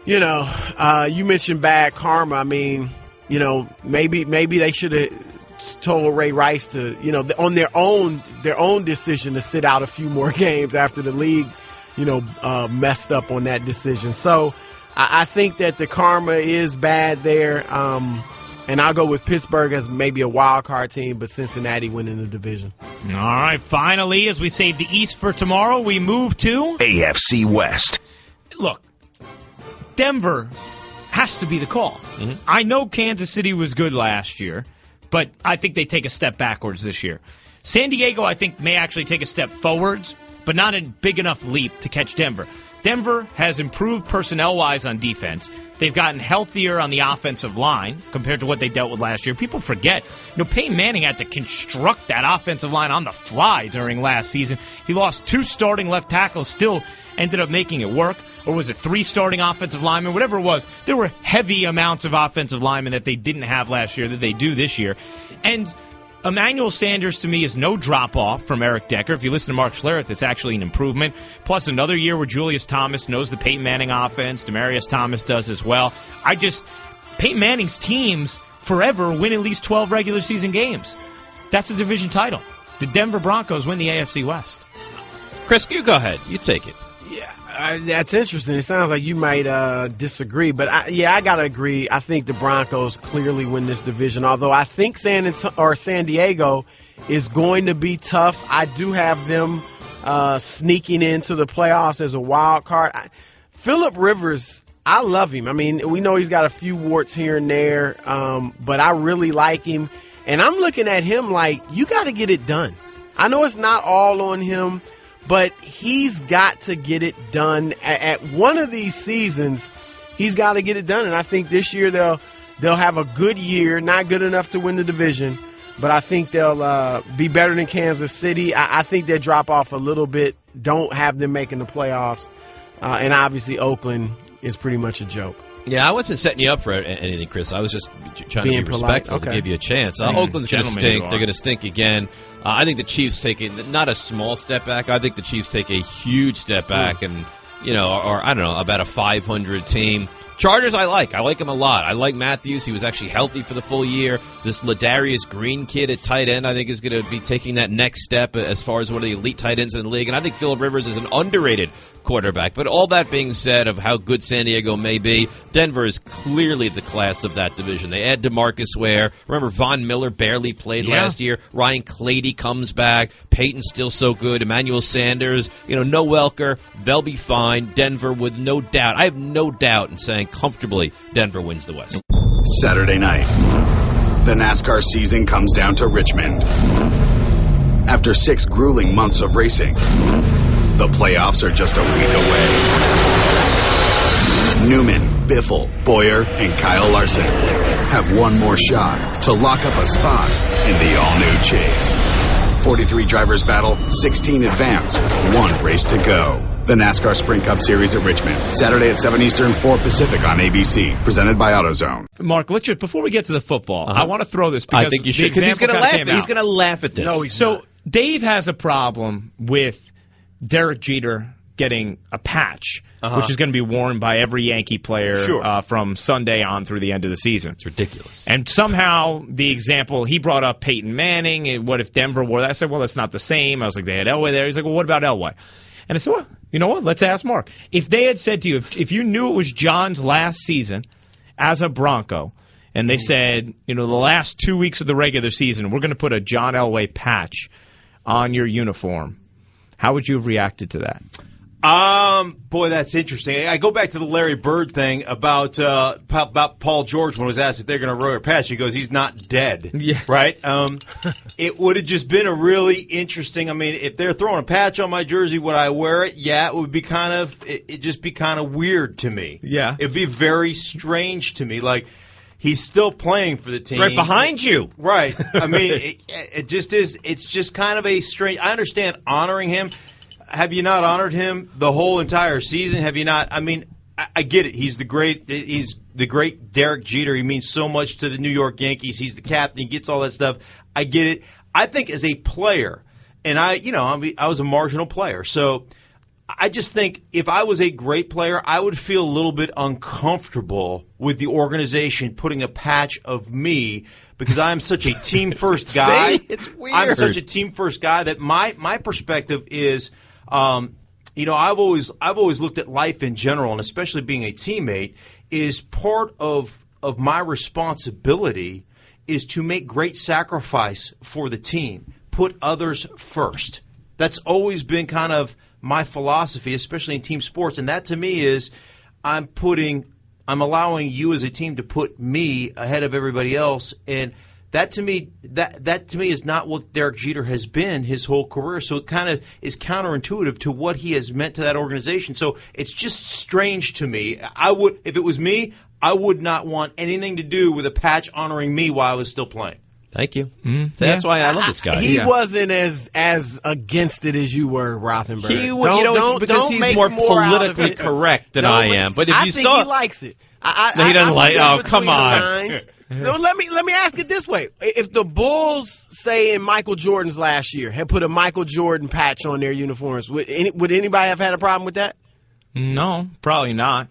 you mentioned bad karma. I mean, maybe they should have told Ray Rice to, on their own decision to sit out a few more games after the league, messed up on that decision. So I think that the karma is bad there. And I'll go with Pittsburgh as maybe a wild card team, but Cincinnati winning the division.
All right, finally, as we save the East for tomorrow, we move to
AFC West.
Look, Denver has to be the call. Mm-hmm. I know Kansas City was good last year, but I think they take a step backwards this year. San Diego, I think, may actually take a step forwards, but not a big enough leap to catch Denver. Denver has improved personnel-wise on defense. They've gotten healthier on the offensive line compared to what they dealt with last year. People forget, Peyton Manning had to construct that offensive line on the fly during last season. He lost 2 starting left tackles, still ended up making it work. Or was it 3 starting offensive linemen? Whatever it was, there were heavy amounts of offensive linemen that they didn't have last year that they do this year. And Emmanuel Sanders, to me, is no drop-off from Eric Decker. If you listen to Mark Schlereth, it's actually an improvement. Plus, another year where Julius Thomas knows the Peyton Manning offense. Demaryius Thomas does as well. Peyton Manning's teams forever win at least 12 regular season games. That's a division title. The Denver Broncos win the AFC West.
Chris, you go ahead. You take it.
Yeah, that's interesting. It sounds like you might disagree, but I got to agree. I think the Broncos clearly win this division, although I think San Diego is going to be tough. I do have them sneaking into the playoffs as a wild card. Phillip Rivers, I love him. I mean, we know he's got a few warts here and there, but I really like him. And I'm looking at him like, you got to get it done. I know it's not all on him, but he's got to get it done. At one of these seasons, he's got to get it done. And I think this year they'll have a good year, not good enough to win the division, but I think they'll be better than Kansas City. I think they drop off a little bit, don't have them making the playoffs. And obviously Oakland is pretty much a joke.
Yeah, I wasn't setting you up for anything, Chris. I was just trying to be respectful to give you a chance. Oakland's going to stink. They're going to stink again. I think the Chiefs take not a small step back. I think the Chiefs take a huge step back and, or I don't know, about a 500 team. Chargers I like him a lot. I like Matthews. He was actually healthy for the full year. This Ladarius Green kid at tight end I think is going to be taking that next step as far as one of the elite tight ends in the league. And I think Phillip Rivers is an underrated quarterback. But all that being said of how good San Diego may be, Denver is clearly the class of that division. They add DeMarcus Ware. Remember, Von Miller barely played last year. Ryan Clady comes back. Peyton's still so good. Emmanuel Sanders, no Welker. They'll be fine. Denver with no doubt. I have no doubt in saying comfortably Denver wins the West.
Saturday night, the NASCAR season comes down to Richmond. After 6 grueling months of racing, the playoffs are just a week away. Newman, Biffle, Boyer, and Kyle Larson have one more shot to lock up a spot in the all-new Chase. 43 drivers battle, 16 advance, 1 race to go. The NASCAR Sprint Cup Series at Richmond, Saturday at 7 Eastern, 4 Pacific on ABC, presented by AutoZone.
Mark, let's just, before we get to the football, I want to throw this because
I think you should, because he's going to laugh. He's going to laugh at this.
No, he's not.
Dave has a problem with Derek Jeter getting a patch, which is going to be worn by every Yankee player from Sunday on through the end of the season.
It's ridiculous.
And somehow the example, he brought up Peyton Manning, and what if Denver wore that? I said, well, that's not the same. I was like, they had Elway there. He's like, well, what about Elway? And I said, well, you know what? Let's ask Mark. If they had said to you, if you knew it was John's last season as a Bronco, and they said, the last 2 weeks of the regular season, we're going to put a John Elway patch on your uniform, how would you have reacted to that?
Boy, that's interesting. I go back to the Larry Bird thing about Paul George when he was asked if they're going to roll a patch. He goes, he's not dead.
Yeah.
Right? It would have just been a really interesting. I mean, if they're throwing a patch on my jersey, would I wear it? Yeah, it would be it'd just be kind of weird to me.
Yeah.
It'd be very strange to me. Like, he's still playing for the team.
It's right behind you.
Right. I mean, it just is. It's just kind of a strange. I understand honoring him. have you not honored him the whole entire season? Have you not? I mean, I get it. He's the great Derek Jeter. He means so much to the New York Yankees. He's the captain. He gets all that stuff. I get it. I think as a player, and I was a marginal player, so I just think if I was a great player, I would feel a little bit uncomfortable with the organization putting a patch of me because I'm such a team-first guy.
See? It's weird.
I'm such a team-first guy that my perspective is, I've always looked at life in general, and especially being a teammate, is part of my responsibility is to make great sacrifice for the team, put others first. That's always been kind of my philosophy, especially in team sports, and that to me is I'm allowing you as a team to put me ahead of everybody else, and that to me is not what Derek Jeter has been his whole career. So it kind of is counterintuitive to what he has meant to that organization. So it's just strange to me. If it was me, I would not want anything to do with a patch honoring me while I was still playing.
Thank you. That's why I love this guy.
He wasn't as against it as you were, Rothenberg.
Because he's more politically correct than I am. But if
I think he likes it.
He doesn't like. Oh, come on.
No, let me ask it this way: if the Bulls, say in Michael Jordan's last year, had put a Michael Jordan patch on their uniforms, would anybody have had a problem with that?
No, probably not.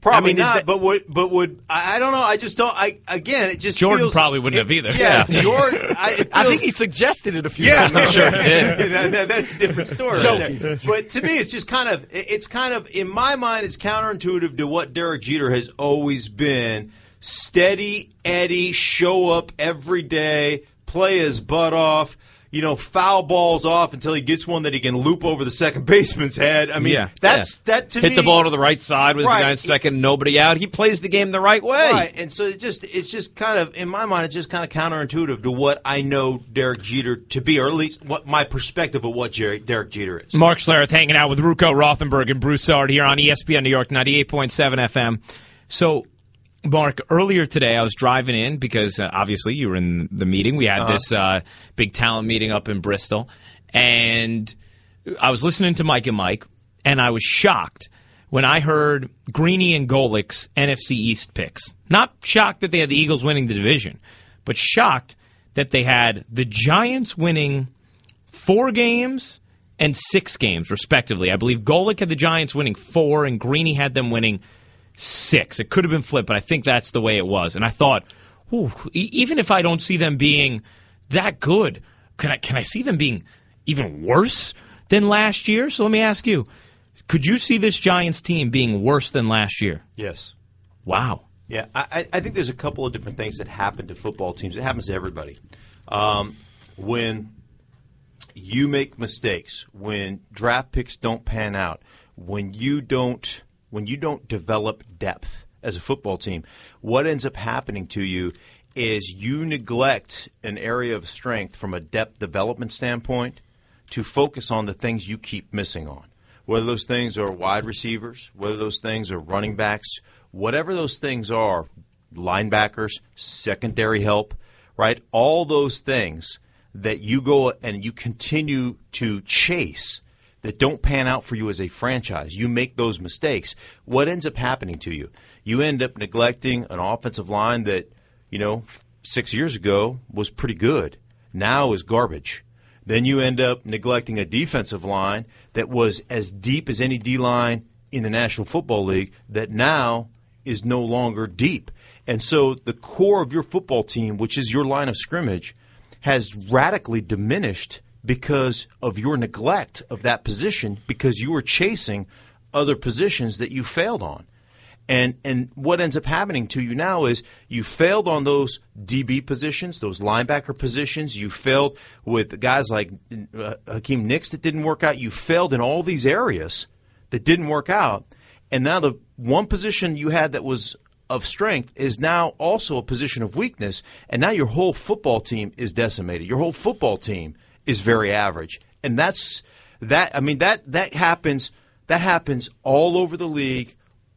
Probably not, but would I don't know. I just don't. It just
Jordan
feels,
probably wouldn't have either.
Yeah, Jordan.
I think he suggested it a few
times.
Yeah,
sure did. That's a different story. But to me, it's just kind of in my mind, it's counterintuitive to what Derek Jeter has always been: steady Eddie, show up every day, play his butt off. Foul balls off until he gets one that he can loop over the second baseman's head. I mean, that to me.
Hit the ball to the right side with the guy in second, nobody out. He plays the game the right way.
Right, and so it's just kind of, in my mind, it's just kind of counterintuitive to what I know Derek Jeter to be, or at least what my perspective of what Derek Jeter is.
Mark Schlereth hanging out with Ruocco, Rothenberg, and Broussard here on ESPN New York 98.7 FM. So, Mark, earlier today I was driving in because obviously you were in the meeting. We had this big talent meeting up in Bristol, and I was listening to Mike and Mike, and I was shocked when I heard Greeny and Golick's NFC East picks. Not shocked that they had the Eagles winning the division, but shocked that they had the Giants winning 4 games and 6 games, respectively. I believe Golick had the Giants winning 4, and Greeny had them winning 6. It could have been flipped, but I think that's the way it was. And I thought, even if I don't see them being that good, can I see them being even worse than last year? So let me ask you, could you see this Giants team being worse than last year?
Yes.
Wow.
Yeah, I think there's a couple of different things that happen to football teams. It happens to everybody. When you make mistakes, when draft picks don't pan out, when you don't develop depth as a football team, what ends up happening to you is you neglect an area of strength from a depth development standpoint to focus on the things you keep missing on. Whether those things are wide receivers, whether those things are running backs, whatever those things are, linebackers, secondary help, right? All those things that you go and you continue to chase that don't pan out for you as a franchise. You make those mistakes. What ends up happening to you? You end up neglecting an offensive line that, 6 years ago was pretty good. Now is garbage. Then you end up neglecting a defensive line that was as deep as any D-line in the National Football League that now is no longer deep. And so the core of your football team, which is your line of scrimmage, has radically diminished because of your neglect of that position, because you were chasing other positions that you failed on. And what ends up happening to you now is you failed on those DB positions, those linebacker positions. You failed with guys like Hakeem Nicks that didn't work out. You failed in all these areas that didn't work out. And now the one position you had that was of strength is now also a position of weakness. And now your whole football team is decimated. Your whole football team is very average, and that happens all over the league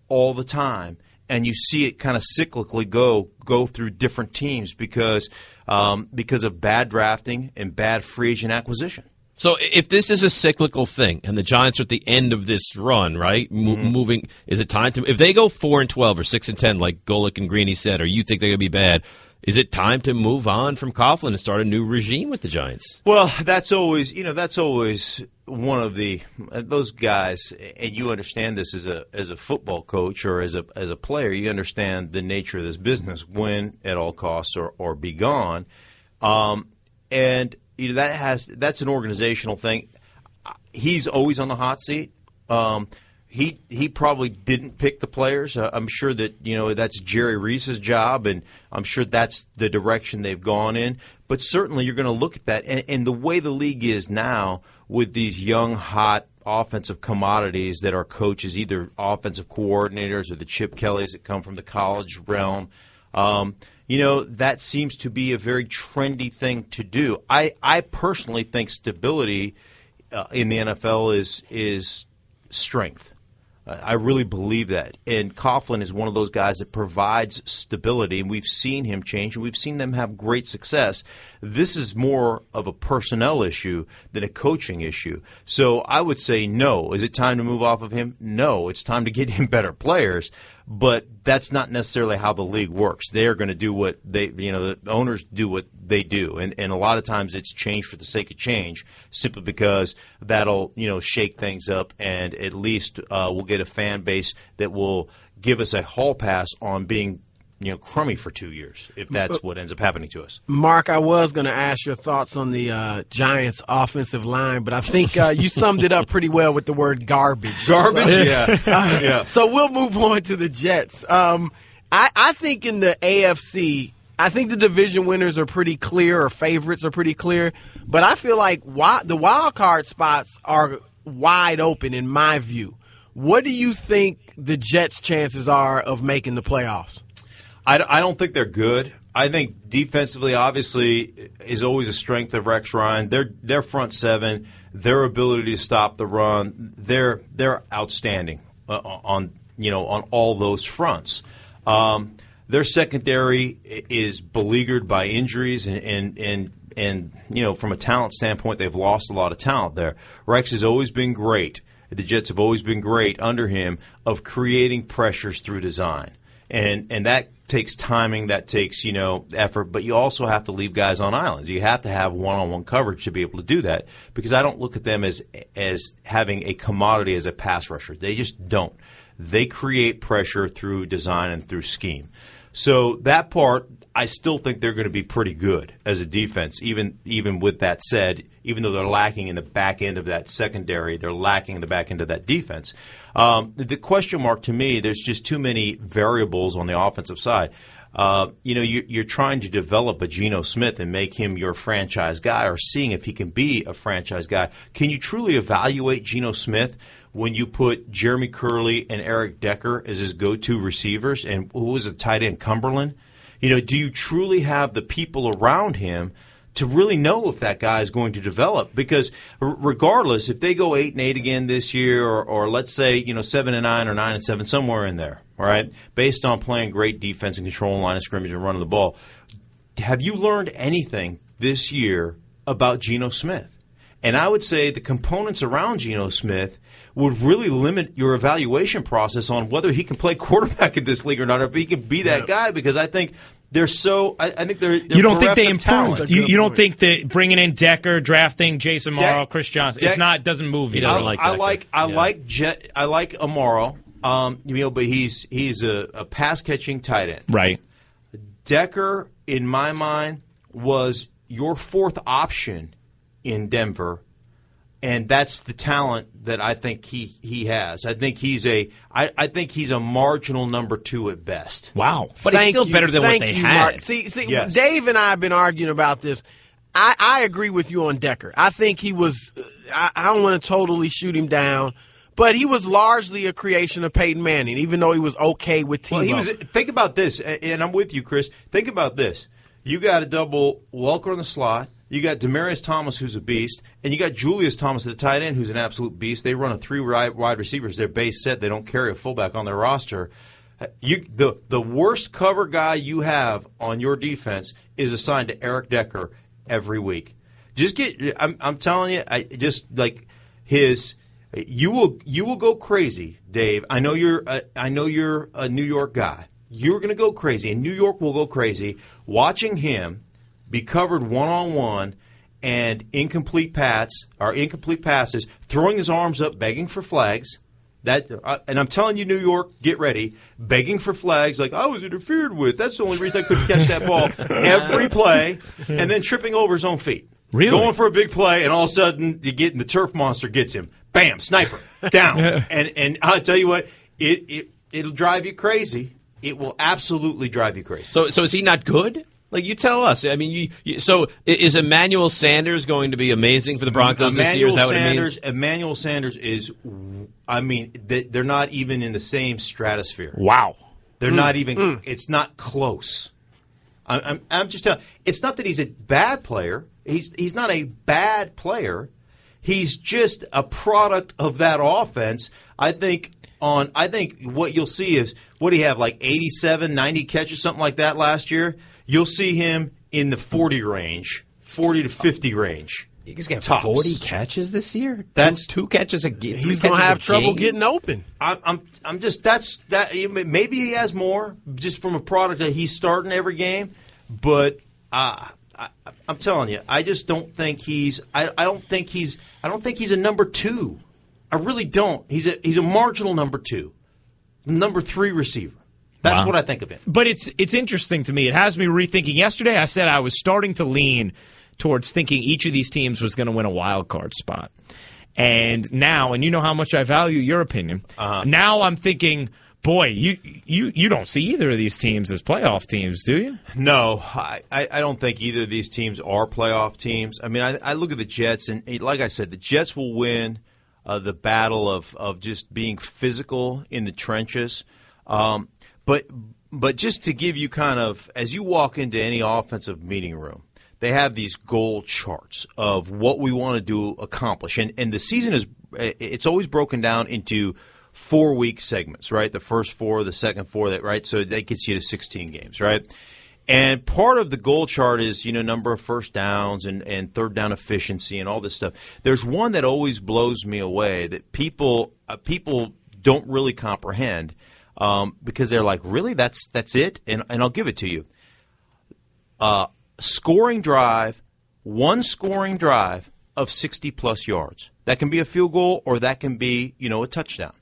all the time, and you see it kind of cyclically go through different teams because of bad drafting and bad free agent acquisition.
So if this is a cyclical thing and the Giants are at the end of this run, right, moving, is it time to – if they go 4-12 or 6-10 like Golick and Greeny said, or you think they're going to be bad, is it time to move on from Coughlin and start a new regime with the Giants?
Well, that's always one of those guys, and you understand this as a football coach or as a player, you understand the nature of this business, win at all costs or be gone. And that's an organizational thing. He's always on the hot seat. He probably didn't pick the players. I'm sure that that's Jerry Reese's job, and I'm sure that's the direction they've gone in. But certainly you're going to look at that, and the way the league is now with these young, hot offensive commodities that are coaches, either offensive coordinators or the Chip Kellys that come from the college realm. That seems to be a very trendy thing to do. I personally think stability in the NFL is strength. I really believe that. And Coughlin is one of those guys that provides stability, and we've seen him change, and we've seen them have great success. This is more of a personnel issue than a coaching issue. So I would say no. Is it time to move off of him? No. It's time to get him better players. But that's not necessarily how the league works. They're going to do what the owners do what they do. And a lot of times it's change for the sake of change, simply because that'll, shake things up, and at least we'll get a fan base that will give us a hall pass on being, crummy for 2 years, if that's what ends up happening to us.
Mark, I was going to ask your thoughts on the Giants' offensive line, but I think you summed it up pretty well with the word garbage.
Garbage?
So,
yeah.
So we'll move on to the Jets. I think in the AFC, I think the division winners are pretty clear, or favorites are pretty clear, but I feel like the wild card spots are wide open in my view. What do you think the Jets' chances are of making the playoffs?
I don't think they're good. I think defensively, obviously, is always a strength of Rex Ryan. Their front seven, their ability to stop the run, they're outstanding on all those fronts. Their secondary is beleaguered by injuries, and from a talent standpoint, they've lost a lot of talent there. Rex has always been great. The Jets have always been great under him of creating pressures through design. And that takes timing, that takes, effort, but you also have to leave guys on islands. You have to have one-on-one coverage to be able to do that, because I don't look at them as having a commodity as a pass rusher. They just don't. They create pressure through design and through scheme. So that part, I still think they're going to be pretty good as a defense, even with that said, even though they're lacking in the back end of that secondary, they're lacking in the back end of that defense. The question mark to me, there's just too many variables on the offensive side. You're trying to develop a Geno Smith and make him your franchise guy, or seeing if he can be a franchise guy. Can you truly evaluate Geno Smith when you put Jeremy Curley and Eric Decker as his go-to receivers, and who was a tight end, Cumberland? Do you truly have the people around him to really know if that guy is going to develop? Because regardless, if they go 8-8 again this year, or let's say 7-9 or 9-7, somewhere in there, all right, based on playing great defense and controlling line of scrimmage and running the ball, have you learned anything this year about Geno Smith? And I would say the components around Geno Smith would really limit your evaluation process on whether he can play quarterback in this league or not, or if he can be that guy, because I think they're so. I think they're
you don't think they
improved?
improved? You don't think that bringing in Decker, drafting Jason Morrow, Chris Johnson, doesn't move you?
He doesn't like Decker.
I like Amaro, but he's a pass catching tight end.
Right.
Decker, in my mind, was your fourth option in Denver. And that's the talent that I think he has. I think he's a marginal number 2 at best.
Wow.
But he's still better than what they had.
Mark. See,
yes.
Dave and I have been arguing about this. I agree with you on Decker. I think he was I don't want to totally shoot him down, but he was largely a creation of Peyton Manning, even though he was okay with Tebow.
Well, think about this, and I'm with you, Chris. Think about this. You got a double Welker in the slot. You got Demaryius Thomas, who's a beast, and you got Julius Thomas at the tight end, who's an absolute beast. They run a 3 wide receivers. They're base set. They don't carry a fullback on their roster. The worst cover guy you have on your defense is assigned to Eric Decker every week. Just get. I'm telling you. I just like his. You will go crazy, Dave. I know you're a New York guy. You're going to go crazy, and New York will go crazy watching him be covered one-on-one and incomplete passes, throwing his arms up, begging for flags. And I'm telling you, New York, get ready, begging for flags like I was interfered with. That's the only reason I couldn't catch that ball every play, and then tripping over his own feet.
Really?
Going for a big play, and all of a sudden the turf monster gets him. Bam, sniper, down. And I'll tell you what, it'll drive you crazy. It will absolutely drive you crazy.
So is he not good? Like, you tell us. I mean, so is Emmanuel Sanders going to be amazing for the Broncos this year? Is that what it means?
Emmanuel Sanders is, I mean, they're not even in the same stratosphere.
Wow.
They're not even, it's not close. I'm just telling you, it's not that he's a bad player. He's not a bad player. He's just a product of that offense. I think what you'll see is, what do you have, like 87, 90 catches, something like that last year? You'll see him in the 40 range, 40 to 50 range.
He's got
Tops.
40 catches this year?
That's
two catches a game.
He's going to have trouble getting open.
I'm just that maybe he has more just from a product that he's starting every game, but I'm telling you, I just don't think he's I don't think he's a number 2. I really don't. He's a marginal number 2, number 3 receiver. That's what I think of him.
But it's interesting to me. It has me rethinking. Yesterday I said I was starting to lean towards thinking each of these teams was going to win a wild card spot. And now, and you know how much I value your opinion, now I'm thinking, boy, you don't see either of these teams as playoff teams, do you?
No, I don't think either of these teams are playoff teams. I mean, I look at the Jets, and like I said, the Jets will win the battle of just being physical in the trenches. But just to give you kind of, as you walk into any offensive meeting room, they have these goal charts of what we want to accomplish. And the season it's always broken down into 4-week segments, right? The first 4, the second 4, right? So that gets you to 16 games, right? And part of the goal chart is, number of first downs and third down efficiency and all this stuff. There's one that always blows me away that people don't really comprehend. Because they're like, really, that's it? And I'll give it to you. Scoring drive, one scoring drive of 60-plus yards. That can be a field goal or that can be, a touchdown.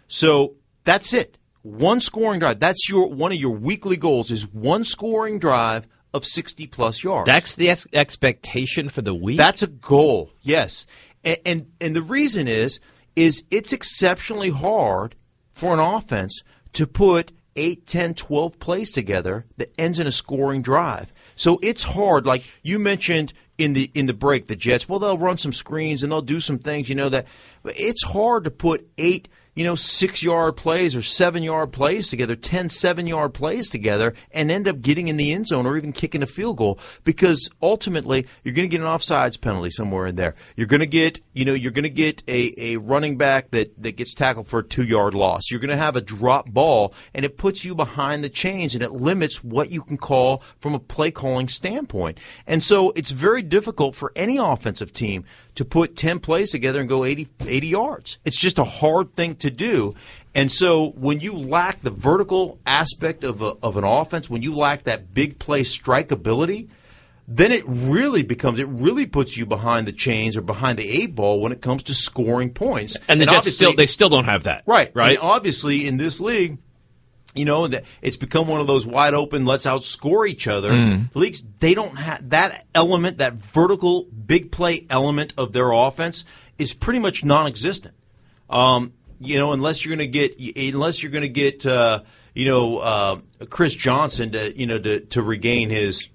So that's it. One scoring drive. That's one of your weekly goals is one scoring drive of 60-plus yards.
That's the expectation for the week?
That's a goal, yes. And the reason is it's exceptionally hard for an offense to put 8, 10, 12 plays together that ends in a scoring drive. So it's hard. Like you mentioned in the break, the Jets, they'll run some screens and they'll do some things, that. But it's hard to put 8, 6-yard plays or 7-yard plays together, 10 7-yard plays together, and end up getting in the end zone or even kicking a field goal, because ultimately you're going to get an offsides penalty somewhere in there. You're going to get, a running back that gets tackled for a 2-yard loss. You're going to have a drop ball, and it puts you behind the chains, and it limits what you can call from a play calling standpoint. And so it's very difficult for any offensive team to put 10 plays together and go 80 yards. It's just a hard thing to do. And so when you lack the vertical aspect of an offense, when you lack that big play strike ability, then it really puts you behind the chains or behind the 8 ball when it comes to scoring points.
And the Jets still don't have that.
Right.
Right.
And obviously in this league, that it's become one of those wide open, let's outscore each other leagues. They don't have that element, that vertical big play element of their offense is pretty much non-existent. Unless you're going to get Chris Johnson to regain his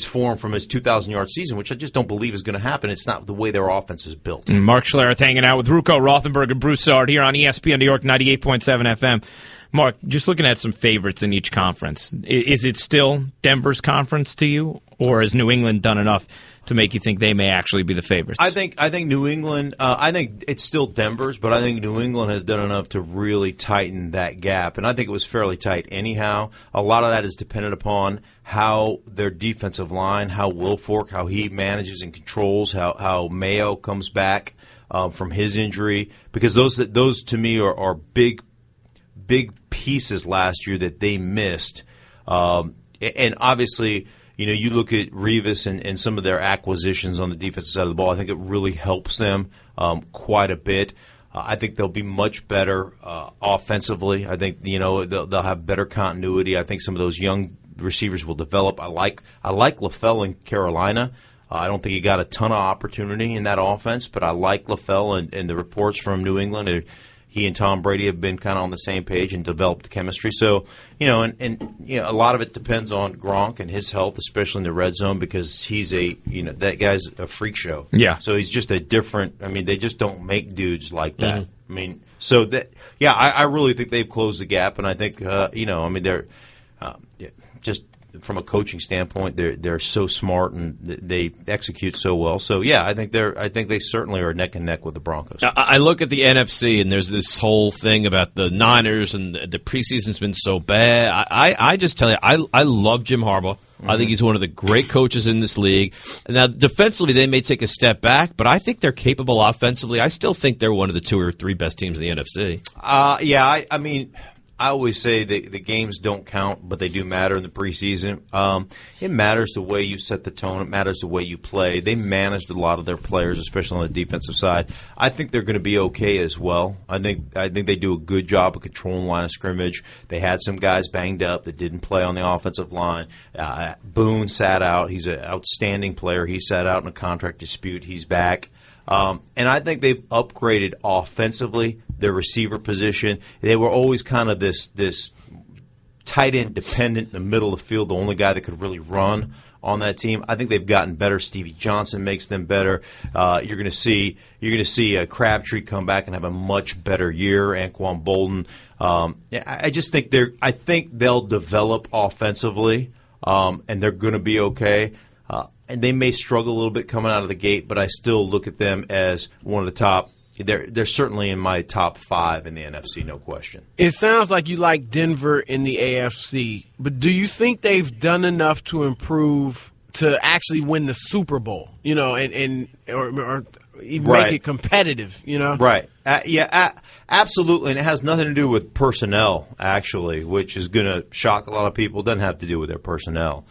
form from his 2,000-yard season, which I just don't believe is going to happen. It's not the way their offense is built.
Mark Schlereth hanging out with Ruocco, Rothenberg, and Broussard here on ESPN New York 98.7 FM. Mark, just looking at some favorites in each conference, is it still Denver's conference to you, Or has New England done enough to make you think they may actually be the favorites?
I think New England. I think it's still Denver's, but I think New England has done enough to really tighten that gap, and I think it was fairly tight anyhow. A lot of that is dependent upon how their defensive line, how Wilfork, how he manages and controls, how Mayo comes back from his injury, because those to me are big pieces last year that they missed, and obviously. You look at Revis and some of their acquisitions on the defensive side of the ball. I think it really helps them quite a bit. I think they'll be much better offensively. I think they'll have better continuity. I think some of those young receivers will develop. I like LaFell in Carolina. I don't think he got a ton of opportunity in that offense, but I like LaFell and the reports from New England. He and Tom Brady have been kind of on the same page and developed chemistry. So, a lot of it depends on Gronk and his health, especially in the red zone, because he's that guy's a freak show.
Yeah.
So he's just a different. They just don't make dudes like that.
Mm-hmm.
I really think they've closed the gap, and I think, they're just. From a coaching standpoint, they're so smart and they execute so well. So I think they certainly are neck and neck with the Broncos.
I look at the NFC and there's this whole thing about the Niners and the preseason's been so bad. I just tell you, I love Jim Harbaugh. Mm-hmm. I think he's one of the great coaches in this league. Now, defensively, they may take a step back, but I think they're capable offensively. I still think they're one of the 2 or 3 best teams in the NFC.
I always say the games don't count, but they do matter in the preseason. It matters the way you set the tone. It matters the way you play. They managed a lot of their players, especially on the defensive side. I think they're going to be okay as well. I think they do a good job of controlling line of scrimmage. They had some guys banged up that didn't play on the offensive line. Boone sat out. He's an outstanding player. He sat out in a contract dispute. He's back. And I think they've upgraded offensively their receiver position. They were always kind of this tight end dependent in the middle of the field, the only guy that could really run on that team. I think they've gotten better. Stevie Johnson makes them better. You're going to see Crabtree come back and have a much better year. Anquan Bolden. I think they'll develop offensively, and they're going to be okay. And they may struggle a little bit coming out of the gate, but I still look at them as one of the top. They're certainly in my top 5 in the NFC, no question.
It sounds like you like Denver in the AFC, but do you think they've done enough to improve to actually win the Super Bowl? Or even make it competitive?
Right. Absolutely, and it has nothing to do with personnel, actually, which is going to shock a lot of people. It doesn't have to do with their personnel.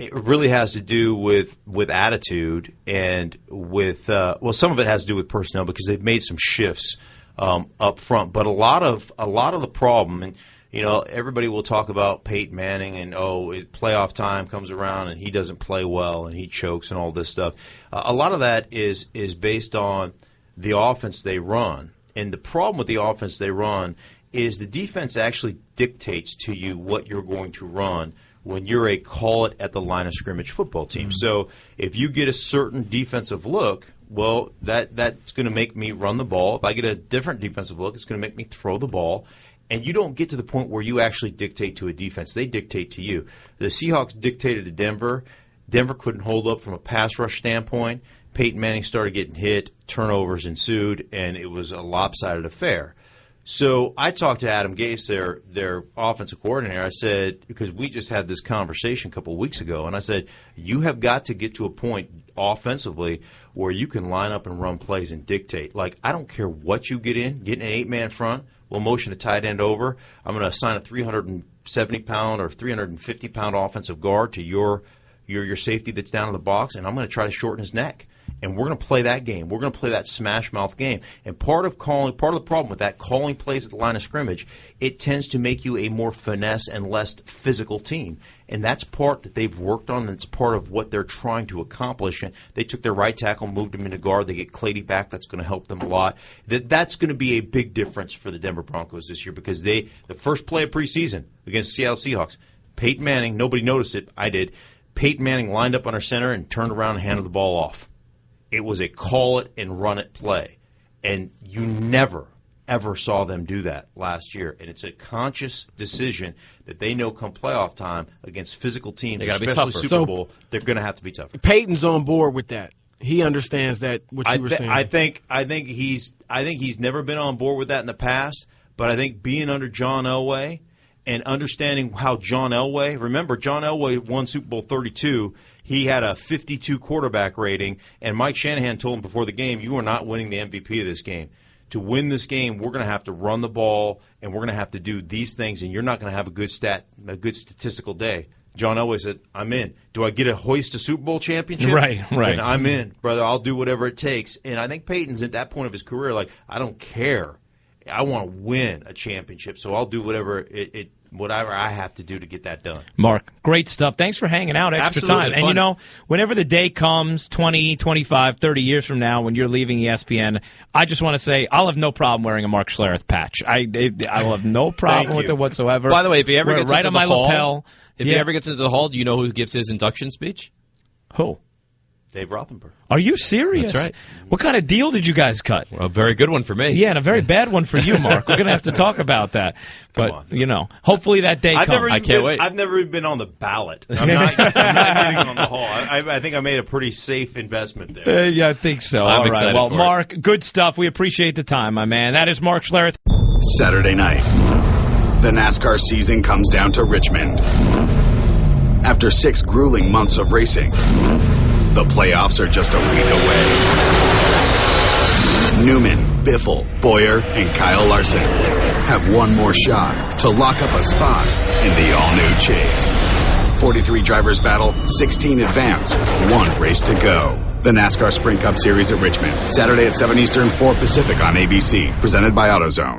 It really has to do with attitude and with some of it has to do with personnel because they've made some shifts up front. But a lot of the problem, and everybody will talk about Peyton Manning and playoff time comes around and he doesn't play well and he chokes and all this stuff. A lot of that is based on the offense they run, and the problem with the offense they run is the defense actually dictates to you what you're going to run when you're a call-it-at-the-line-of-scrimmage football team. Mm-hmm. So if you get a certain defensive look, well, that's going to make me run the ball. If I get a different defensive look, it's going to make me throw the ball. And you don't get to the point where you actually dictate to a defense. They dictate to you. The Seahawks dictated to Denver. Denver couldn't hold up from a pass rush standpoint. Peyton Manning started getting hit. Turnovers ensued, and it was a lopsided affair. So I talked to Adam Gase, their offensive coordinator. I said, because we just had this conversation a couple of weeks ago, and I said, you have got to get to a point offensively where you can line up and run plays and dictate. Like, I don't care what you get in an 8-man front. We'll motion a tight end over. I'm going to assign a 370-pound or 350-pound offensive guard to your safety that's down in the box, and I'm going to try to shorten his neck. And we're going to play that game. We're going to play that smash mouth game. And part of the problem with that calling plays at the line of scrimmage, it tends to make you a more finesse and less physical team. And that's part that they've worked on, and it's part of what they're trying to accomplish. And they took their right tackle, moved him into guard. They get Clady back. That's going to help them a lot. That's going to be a big difference for the Denver Broncos this year because the first play of preseason against the Seattle Seahawks, Peyton Manning, nobody noticed it. I did. Peyton Manning lined up under center and turned around and handed the ball off. It was a call-it-and-run-it play. And you never, ever saw them do that last year. And it's a conscious decision that they know come playoff time against physical teams,
They gotta be
especially
tougher.
Super Bowl, they're going to have to be tougher.
Peyton's on board with that. He understands that, what you were saying.
I think he's never been on board with that in the past, but I think being under John Elway and understanding how John Elway, remember John Elway won Super Bowl 32. He had a 52 quarterback rating, and Mike Shanahan told him before the game, you are not winning the MVP of this game. To win this game, we're going to have to run the ball, and we're going to have to do these things, and you're not going to have a good statistical day. John Elway said, I'm in. Do I get to hoist a Super Bowl championship?
Right.
And I'm in, brother. I'll do whatever it takes. And I think Peyton's at that point of his career, like, I don't care. I want to win a championship, so I'll do whatever I have to do to get that done.
Mark, great stuff. Thanks for hanging out extra
Absolutely
time.
fun.
And, whenever the day comes, 20, 25, 30 years from now when you're leaving ESPN, I just want to say I'll have no problem wearing a Mark Schlereth patch. I will have no problem with it whatsoever.
By the way, if he ever
Wear it
gets
right
into
on
the
my
hall,
lapel.
if he ever gets into the hall, do you know who gives his induction speech?
Who?
Dave Rothenberg.
Are you serious?
That's right.
What kind of deal did you guys cut?
Well, a very good one for me.
Yeah, and a very bad one for you, Mark. We're going to have to talk about that. But, hopefully that day comes.
I can't wait.
I've never even been on the ballot. I'm not getting on the hall. I think I made a pretty safe investment there.
Yeah, I think so.
I'm
All right.
excited
Well,
for it.
Mark, good stuff. We appreciate the time, my man. That is Mark Schlereth.
Saturday night, the NASCAR season comes down to Richmond. After 6 grueling months of racing, the playoffs are just a week away. Newman, Biffle, Boyer, and Kyle Larson have one more shot to lock up a spot in the all-new Chase. 43 drivers battle, 16 advance, 1 race to go. The NASCAR Sprint Cup Series at Richmond, Saturday at 7 Eastern, 4 Pacific on ABC, presented by AutoZone.